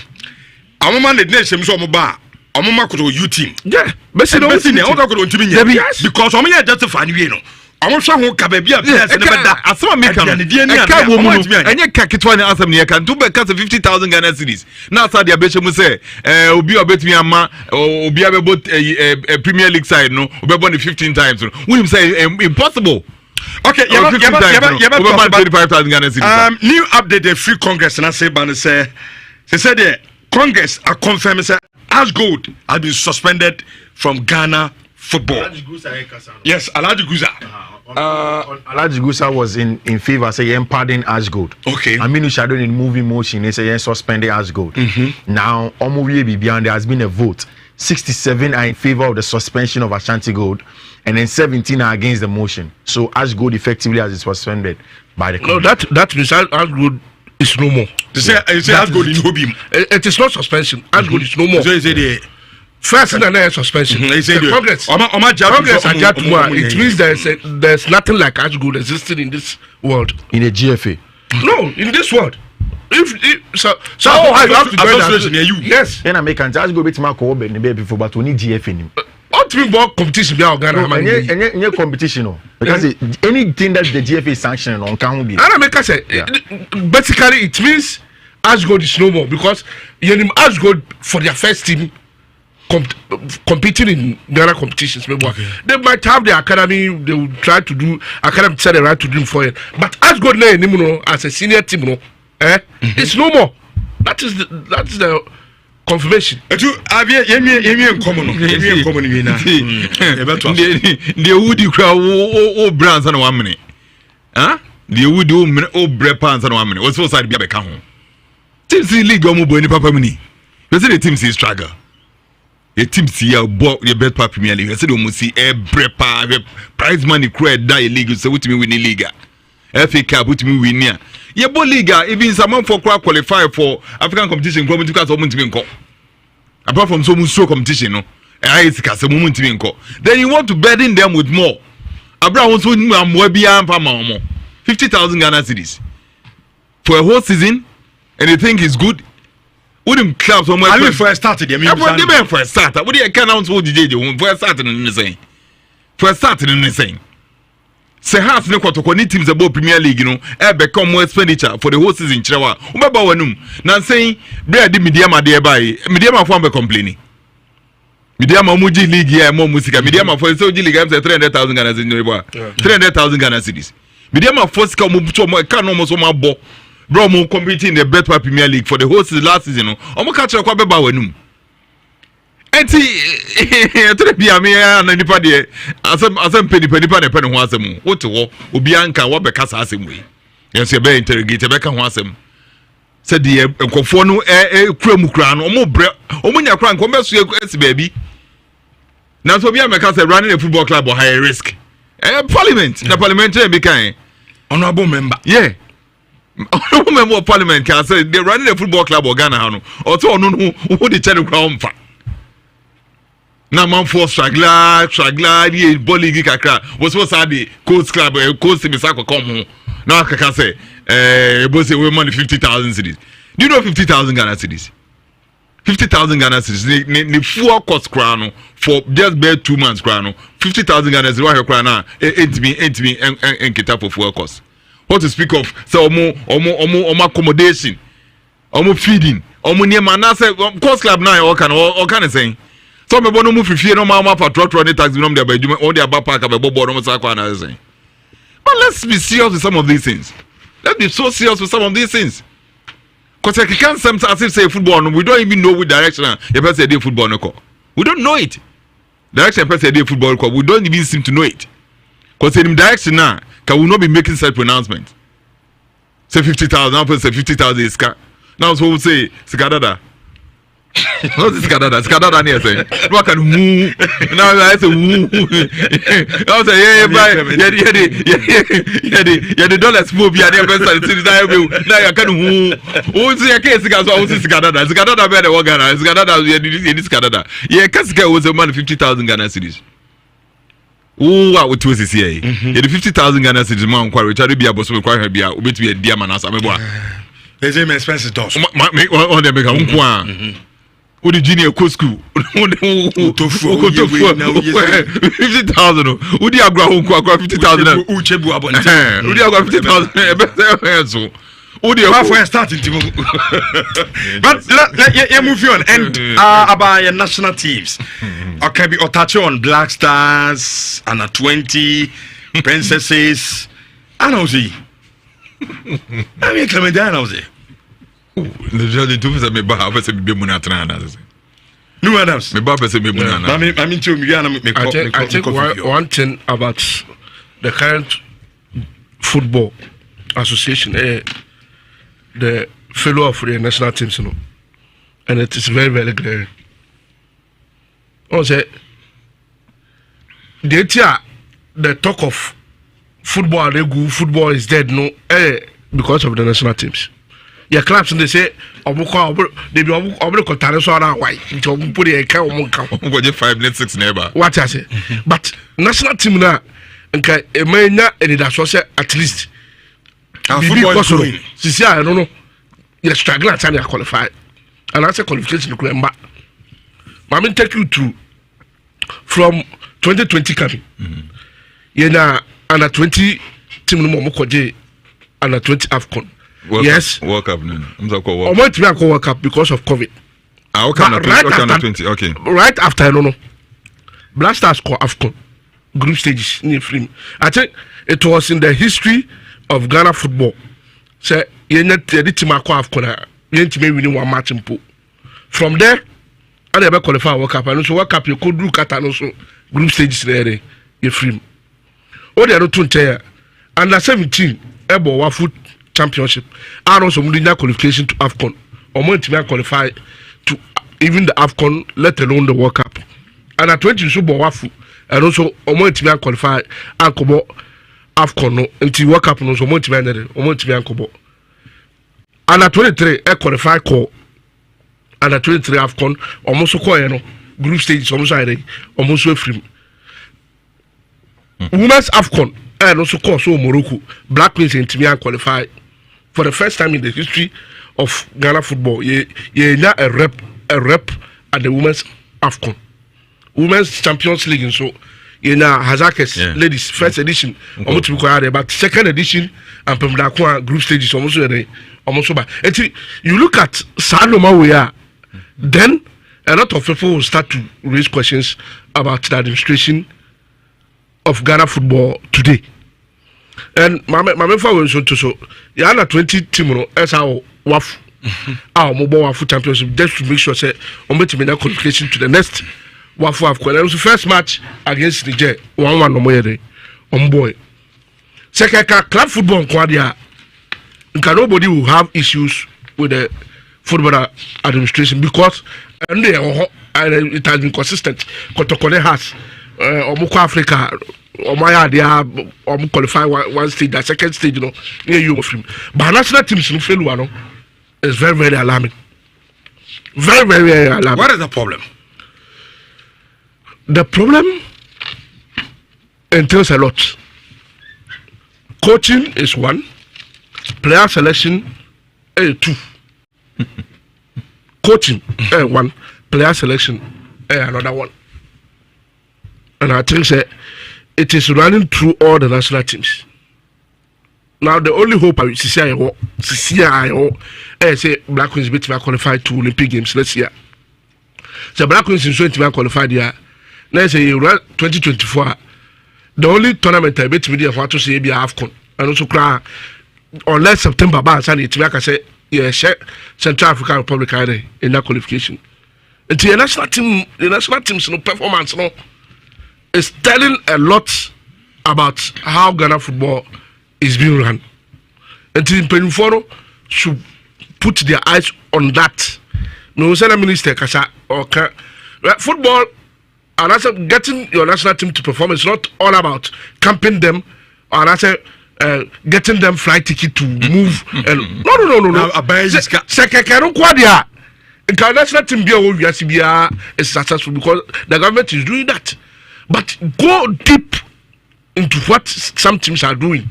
I'm man the nation so much. I'm a macro youth team. Yeah, but see, because I'm here just to find you. I'm sure who can be a place and as some American and you can't get one answer. You can do back 50,000 Ghana cedis. Now, Saudi Arabia will say, will be a bit me or be about a Premier League side, no, we're born 15 times. We say impossible. Okay, you 25,000 Ghana cedis. New update the free Congress and I say, Ban say, they said the Congress are confirming that Ashgold has been suspended from Ghana football. Yes, Alhaji Guza. Alhaji Gusa was in favor, say pardon Ashgold. Okay. I mean, you shadow in moving motion, they say suspended Ashgold. Now, there has been a vote. 67 are in favor of the suspension of Ashanti Gold, and then 17 are against the motion. So Ashgold effectively has been suspended by the Congress. No, that means Ashgold is no more. Ashgold is no more. It is not suspension. Ashgold is no more. So first and suspension. Congress adjust more. It means there's nothing like Ashgold existing in this world. In the GFA? No, in this world. So you have to join that. Yes. Then I make an Ashgold bit mark over the baby for but we need GFA in him. Ultimate competition be our Ghana. Any competition, because anything that the GFA is sanctioning on can be. And I make us say basically it means Ashgold is no more because Ashgold for their first team. Competing in Ghana competitions, maybe they might have the academy. They will try to do academy. Say the right to do for it, but Ashgold as a senior team, it's no more. That's the confirmation. The woody crowd, brands and 1 minute. The wood bread pants and 1 minute. What's so side be a count? Teams in league or mobile papa money. You see the teams is struggle. The team see your bet pa Premier League. I said you must see brepa prize money credit die league. So what me win the league? FA Cup what me win here. Your ball league even someone for qualify for African competition. Go to class moment to go. Apart from some show competition, no. I see class moment to go. Then you want to burden them with more. Abraham wants to more beyond 50,000 Ghana cedis for a whole season, and they think it's good. Wouldn't clubs on my for a start to them for a start. What do you count what DJ for a start in the same? For a start in the same. Say half no kwatokoni teams about Premier League, become more expenditure for the whole season. Chirawa. Umeba wanum. Now saying bread medium there by medium form be complaining. Media Mamuji League here, more music. Media ma for so league I'm 300,000 Ghana cedis. 300,000 Ghana cedis. Media ma first come to can almost on my ball. Bro, mo competing in the Betfair Premier League for the whole season last season. Omo catch kwa beba wenum. Enti trebia me na nipa de asem penipa de pe ne ho asem. Wote wo obi anka wo be kasa asem we. Yes e be interrogate be ka ho asem. Said the enkofo no kura mu kura no omo bre omo nya kura nko mesu esi baabi. Na so bia me ka say running a football club or high risk. Parliament, the parliamentary be kan honorable member. Yeah. Honorable member of parliament can say they running a football club or Ghana hanu. Or so no who the channel crown fa. Na man for stragla the ball league kakra. Was sad the coast club coast me sako come home. Now I can say boss say we money 50,000 cedis. Do you know 50,000 Ghana cedis? 50,000 Ghana cedis. Ni full cost crown for just bare 2 months crown. 50,000 Ghana cedis what crown na ain't me and kita for full cost. What to speak of say omo accommodation, omo feeding, omo niema na say cost club na all can saying. So me bono mu fifie no ma patrol ni taxi no dem ba on their back park be bobo no say kwa na saying. But let's be serious with some of these things. Let's be so serious with some of these things. Because I can't as if say football, we don't even know which direction the person say football no. We don't know it. Direction person say football, we don't even seem to know it. Because in direction now, can we not be making such pronouncements? Say 50,000, now person say 50,000 is car. Now so we say Sikadada. What's Sikadada? Sikadada near say. What can woo? Now I say woo. I say yeah, the dollars move. Yeah, the person now you can woo. Who say a case? Who say Sikadada? Sikadada better work Ghana. Sikadada yeah, this Sikadada. Yeah, Kasika was a man 50,000 Ghana cedis. Oh, what was this here? Yeah, the 50,000 Ghana cedis man quite rich. I be a boss. We quite be a bit to be a dear man as I'm a boy. There's a expensive toss. On the make a who the junior co school? 50,000. Who the agro 50,000? Who the agro 50,000? Who the agro starting to but let move on and about your national teams. Okay, be touch on Black Stars, under 20, Princesses. I don't see. I mean, Clementine, see. The two is me ba be munatra na say. No Adams. Me ba be me munana. I mean to me I think one thing about the current football association the fellow of the national teams, you know, and it is very, very glaring. I say the talk of football is dead, no, because of the national teams. Your clubs and they say, they be able so around why to put a count 5 minutes 6 neighbor. What I say, but national team now, okay, a man at least. Football is going. I don't know. You're struggling at time qualified. And that's a qualification to claim back. But I take you through from 2020 coming. You know, under 20 team no more under 20 AFCON. Yes. World Cup. I'm going to be World Cup because of COVID. Right 20. Okay. Right after I don't know. Black Stars score AFCON group stages near free. I think it was in the history of Ghana football. Say you need to team AFCON. You need to be winning one match in pool. From there, I never qualify World Cup. And so World Cup you could look at and also group stages there. You free. All the other two tier under 17 Ebo Wafoot Championship. And also Mourinho qualification to AFCON. Or more to qualify to even the AFCON, let alone the World Cup. And at 20 so Wafu and also more to qualify and Kobo AFCON no until World Cup no so more to be Kobo. And at 23 qualify call. And at 23 AFCON almost call group stage almost free. Women's AFCON and also call so Morocco Black Queens and Timian qualify for the first time in the history of Ghana football. Yeah, a rep at the women's AFCON, women's Champions League. And so Hazakes ladies first edition almost but second edition and Pemdakwa group stages almost by. You look at Saloma we are then a lot of people will start to raise questions about the administration of Ghana football today. And my was so yeah, under 20 team as our WAF, our mobile WAF championship, just to make sure say on to make qualification to the next WAF AFCON. It was the first match against Niger, 1-1 no more on boy. Second club football in Kwadia, nobody will have issues with the football administration because and it has been consistent. Kotokone has Omoko Africa. They have qualify one stage, the second stage, you know, near you of him. But national teams in failure is very, very alarming. Very, very, very alarming. What is the problem? The problem entails a lot. Coaching is one, player selection two. Coaching one, player selection another one. And I think that it is running through all the national teams. Now the only hope I say Black Queens be qualified to Olympic Games next year. So Black Queens is going to be qualified here. Let's say 2024. The only tournament I bet me there for to say be AFCON and also cry unless September ban and it like I say Central African Republic in that qualification. And the national team's no performance no. Is telling a lot about how Ghana football is being run. And Team Peniforo should put their eyes on that. No, Minister Kasa or football and also getting your national team to perform is not all about camping them or also getting them flight ticket to move. And no. Sekekero Kwadia. The national team is successful because the government is doing that. But go deep into what some teams are doing,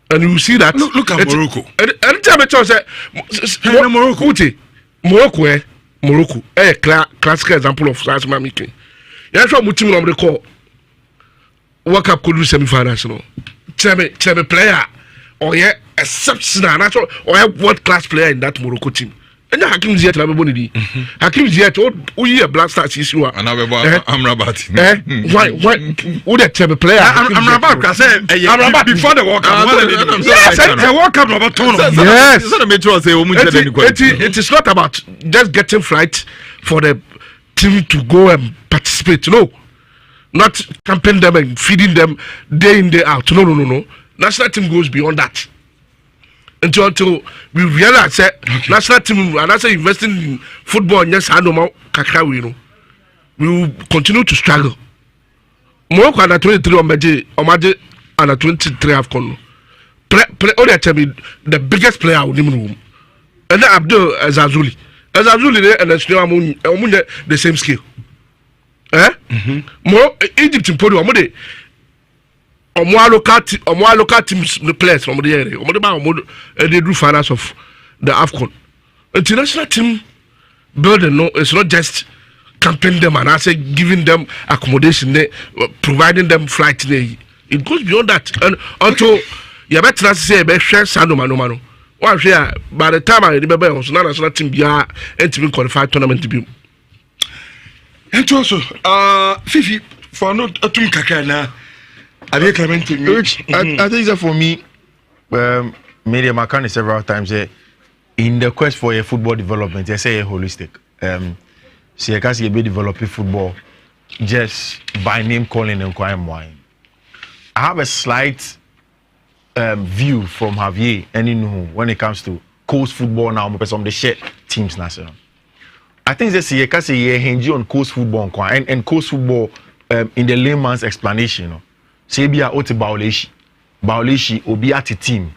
and you will see that. Look at Morocco. Anytime I say Morocco, classical example of size making. Yeah, so much team on call. World Cup could do semi-finals, no. Tell me player or exceptional, natural or world class player in that Morocco team. And Hakim Ziyech na bebo ni. Hakim Ziyech o yi Black Stars issue. And I bebo Amrabat. Why who the type of player? Amrabat can say before the World Cup. Yes, the World Cup number 2. Yes. It is not about just getting flight for the team to go and participate. No. Not camping them and feeding them day in day out. No. National team goes beyond that. Until we realize that national team and that's investing in football yes I know kakra we will continue to struggle. Morocco under 23 Omaje under 23 AFCON. Only tell me the biggest player in the room. And then Abdul Azazuli and the the same skill. More Egypt in Podo Omode. Local teams the players from the area. They do finance of the AFCON. International team building no, it's not just camping them and I say giving them accommodation, providing them flight. It goes beyond that. And until you better say share Sando Mano. One share by the time I remember was not national team be and to be qualified tournament to be. And also, Fifi for not a team kakana. I think that for me, Media Makani several times in the quest for a football development, I say holistic. See, I can't see a bit developing football just by name calling and crime wine. I have a slight view from Javier and when it comes to coast football now, because some of the shit teams national. I think that I can say hinge on coast football and coast football in the layman's explanation. You know. Sebia oti Baoleshi obi ati team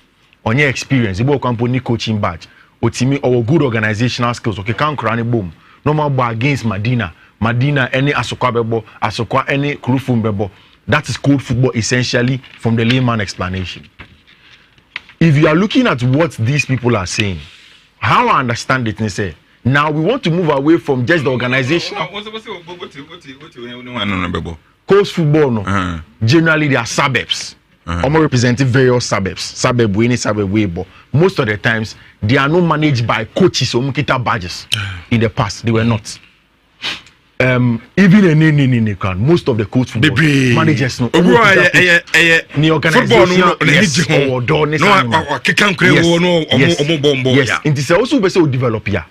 on your experience ibo company coaching badge otimi or good organizational skills okay can crane boom normal ball against Madina any asokwa bebo asokwa any Kurufum bebo. That is called football essentially from the layman explanation. If you are looking at what these people are saying, how I understand it, they say now we want to move away from just the organization. Coast football, no. Generally, they are suburbs. I'm representing various suburbs. Suburb way, suburb way, but most of the times they are not managed by coaches or mukita badges. In the past, they were not. even in most of the coach football managers no football yes it is also be develop here.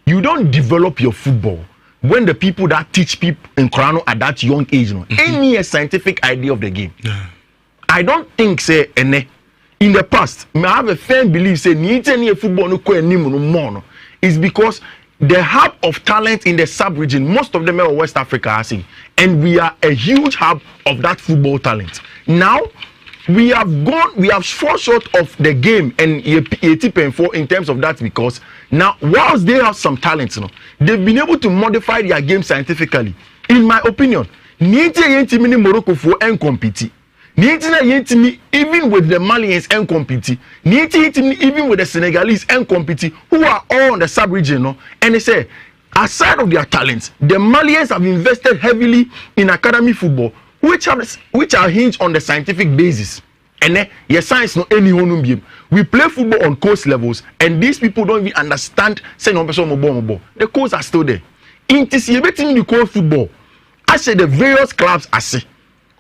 You don't develop your football when the people that teach people in Krano at that young age any scientific idea of the game. I don't think say in the past I have a firm belief say any football no ko anim no more is because the hub of talent in the sub-region, most of them are West Africa, I see. And we are a huge hub of that football talent. Now, we have fall short of the game and in terms of that because now, whilst they have some talent, they've been able to modify their game scientifically. In my opinion, Morocco for and compete. Even with the Malians and compete, even with the Senegalese and compete, who are all on the sub-region, and they say, aside of their talents, the Malians have invested heavily in academy football, which are hinged on the scientific basis. And yes, science no any honum. We play football on coast levels, and these people don't even understand. Say no person mo. The coasts are still there. In this the coast football, I say the various clubs I say.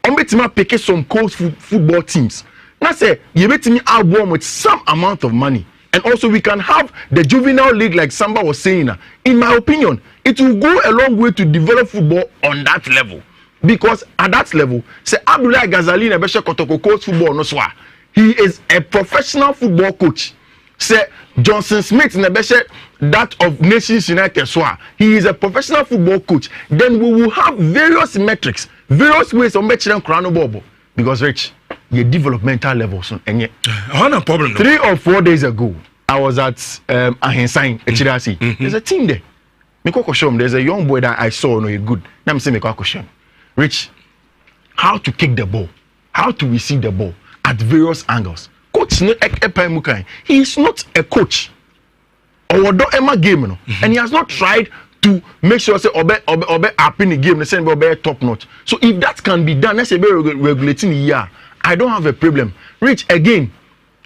I'm to pick some coast football teams. Now say you bet me album with some amount of money, and also we can have the juvenile league like Samba was saying. In my opinion, it will go a long way to develop football on that level, because at that level, say Abdullah Ghazali na beshe Kotoko coach football no swa. He is a professional football coach. Say Johnson Smith na beshe that of Nations United swa. He is a professional football coach. Then we will have various metrics. Various ways of making them crown bobo because Rich, your developmental levels and yet. No problem. 3 or 4 days ago, I was at Ahensain, Echidasi. There's a team there. There's a young boy that I saw no good. Now I'm saying Rich, how to kick the ball, how to receive the ball at various angles. Coach he is not a coach. Or Emma game, and he has not tried to make sure say obe up in the game, the same obe top notch. So if that can be done, let's say regulating the year, I don't have a problem. Rich again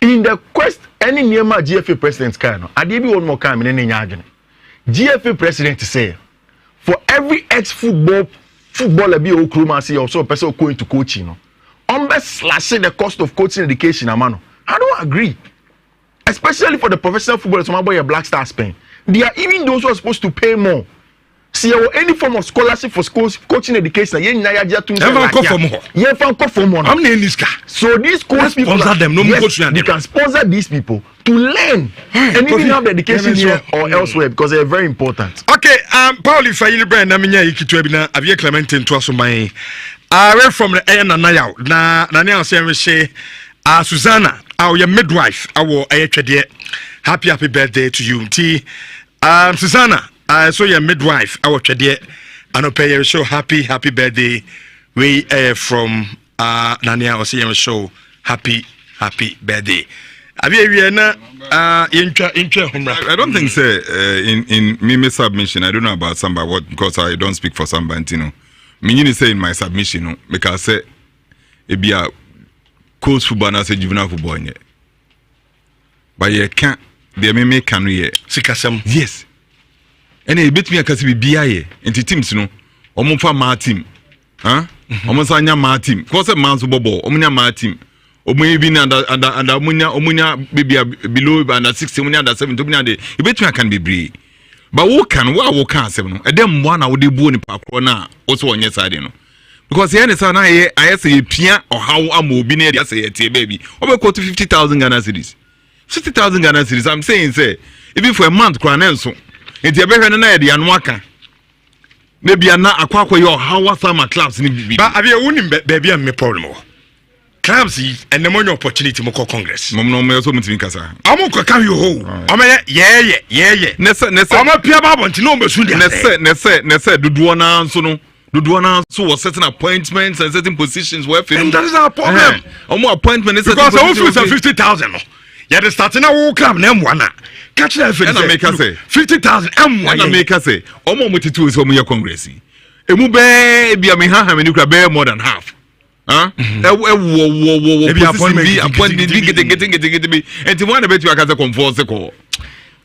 in the quest any near GFA president kind. I did one more time in any GFA president say for every footballer be okrumasi also a person going to coaching. Slashing the cost of coaching education, amano. I don't agree. Especially for the professional footballers, my boy a Black Star Spain. They are even those who are supposed to pay more. See, any form of scholarship for schools, coaching education, so these coach people they can sponsor these people to learn and even have the education here or elsewhere because they are very important. Okay, Paul, if I brand Naminya Ikitwebina, Avia Clementine to us my I from the Naya na say Susanna, our midwife, our happy birthday to you. Susanna, I saw your midwife, our trade, and I pay your show happy birthday. We from Nania or see your show happy birthday. I don't think say in me submission. I don't know about Samba because I don't speak for Samba. Me say in my submission because say it be a coach football and say juvenile football. But you can't. They may make career. Yes. And a bit me a casibi BIA into teams, almost for my team. Almost on your team. Cause a man's bobo, Omunia my team. Or maybe under Omunia baby below under 60, under 70. You bet me I can be brave. But what can 7? And then one I would do bone in also on your side, Because the answer I say Pia or how I'm moving here, say baby. Over 50,000 Ghana cedis. 50,000 Ghana cedis. I'm saying, say, even for a month, Cranelson, it's a better than idea and waka. Maybe I'm not a quack your how some clubs need. But have you winning baby and me problem? Clubs and the money opportunity to Congress. No, me also mean Casa. I'm going to come you home. Yeah. Nessa, I'm a Pia Babon to know Nessa, do one answer no. Do one answer was certain appointments and certain positions where and that is our problem. More appointment is because I also 50,000. Yeah, the starting a whole club name one. Catch that and I make us say 50,000 M1. And I make us say, almost 2 is from your congress. A mube be a meha, and you can bear more than half. Maybe appointment, and to one bet you are going to conform the call.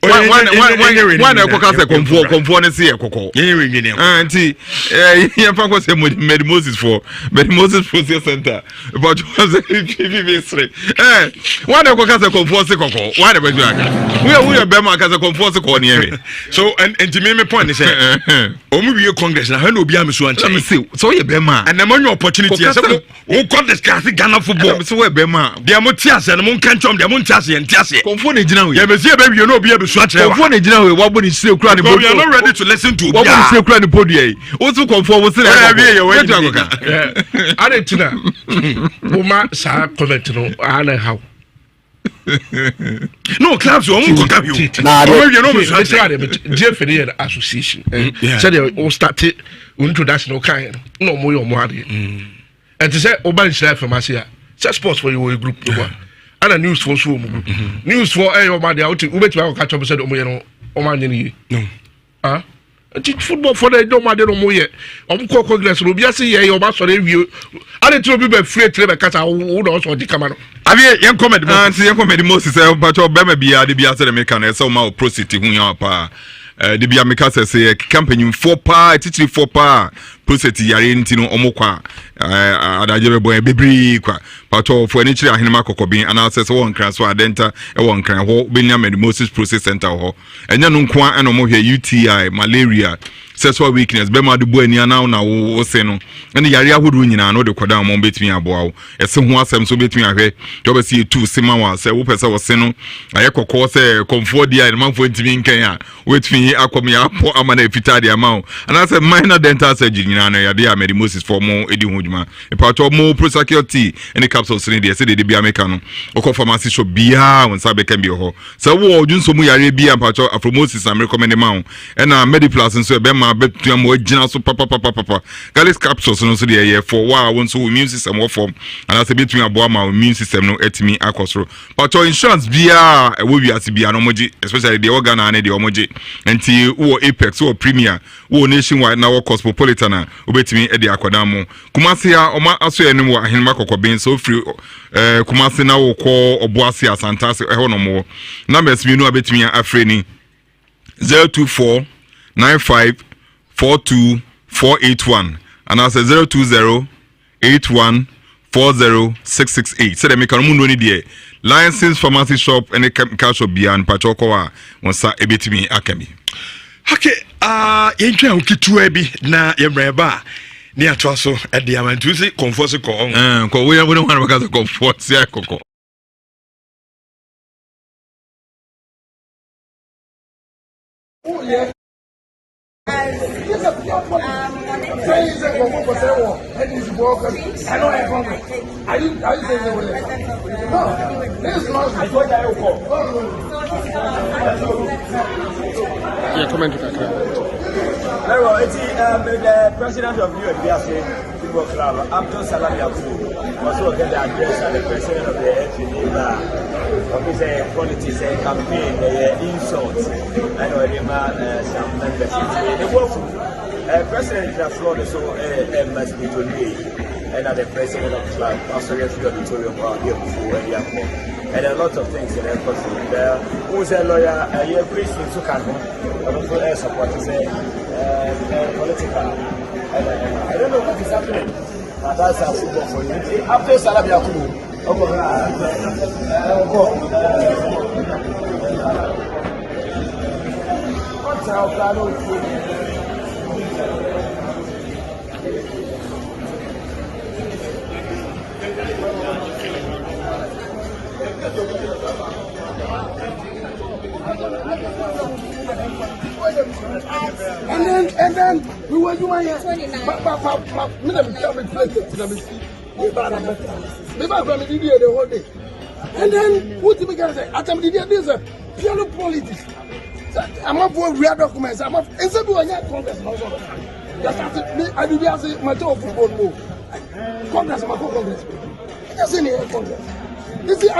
One ekokase konfo ne se ekoko. Anti ye fa ko se Med Moses Process Center. But was one ekokase konfo se koko. One e beju aka. We be ma kase konfo se ko ne. So and me point is omu wie congress na ha na obi am so anche. So ye be ma. And na man opportunity say we come discuss Ghana football. So we be ma. Dia mo tiase na mo kan chom dia mo ntiase ntiase. Konfo ne gina we. Ya me see be wie na obi am so anche. Konfo ne gina we wabo ni sire kura ni bodu. We are not ready to listen to. Wabo ni sire kura ni bodu ye. O tu konfo wo sire. Aretina. Uma sa comment no ana how. No clubs o mo koka bi o. Na we no me so JFD association. Said they start introduction kind. No mo yo mo ade. And to say oban share from Asia. Say sports for you group no. And a news for so group. News for your man dey out. We bet we catch up said o mo ye no o man ni. No. Ah? Teach football for the don't matter no more yet. Congress will be say ye ba so review. And it will be free trade because I would also the camera. Abi yen comment Moses say but your be bia de bia say the mechanic so ma proceed hu yan pa. De bia meka say campaign 4 pa titiri 4 pa process yare ntino omokwa adaje bebo bebri kwa pato for any chiri ahenema kokobin and access one kran so adenta e one kran ho benya Med Moses Process Center ho enya no nko an omo hwe UTI malaria sexual weakness be ma de bo ani ana na wo se no ene yare ahodo nyina no de koda mo betumi aboa wo ese ho asem so betumi ahwe to be see two sima wa se wo pese wo se no aye kokko se comfort dia e manfo ntimi nkan a wetumi akomi apo amana efitade amao and I say minor dental surgery nyina no yade a Med Moses for mo edi ho djuma e pato mo pro security ene capsules ni de se de bia meka no okọ pharmacy shop bia won sabe kan bi ho se wo odunso mu yare bia pato afromosis am recommend ma ho e na Mediplus nso e be ma betua mo agina so papa Galis capsules no so de ye for wa won so immune system wo form and I say betua abo ma immune system no etimi akosoro pato insurance bia e wo wiase bia no moji especially the organ na de omoji enti wo Apex wo Premier wo Nationwide na wo Cosmopolitan obetimi e de akoda mo Kumasi a oma aso enim wo ahenema kokobin so free Kumasi na wo ko oboase asantase e ho no mo numbers mi no abetimi afre ni 024 95 42 481 and I say 020 81 40 668 say them can no ni there License Pharmacy Shop and a chemical shop beyond Pachoko wa wonsa ebetimi akami. Okay, yentwa okitu abi na yemreba ni atwa so e de amantu se comfort ko on. Ko we don't want to comfort se kokko. Oh yeah. I know I promise. Are you saying no? This is not. I thought I would call. Yeah, comment to that. Very well. It's the president of UNBC Football Club, Abdul Salam Yaku, also get the address and the president of the NHYIRA. Of his politics campaign, insults, I know the man, some members. The work president of Florida, so must be today. And the president of the club, also gets the auditorium here before and a lot of things in there. Who's a lawyer, a priest in Sukarno, and also a supporter, political. I don't know what is happening. That's our football for you. After Salam Yakubu, what's our plan? And then we were doing it. The whole day. And then who did we get say? I this is pure politics. I'm not for real documents. I'm not. And so do I get Congress. I do my job football move. Congress, my Congress. Just in here, Congress. This is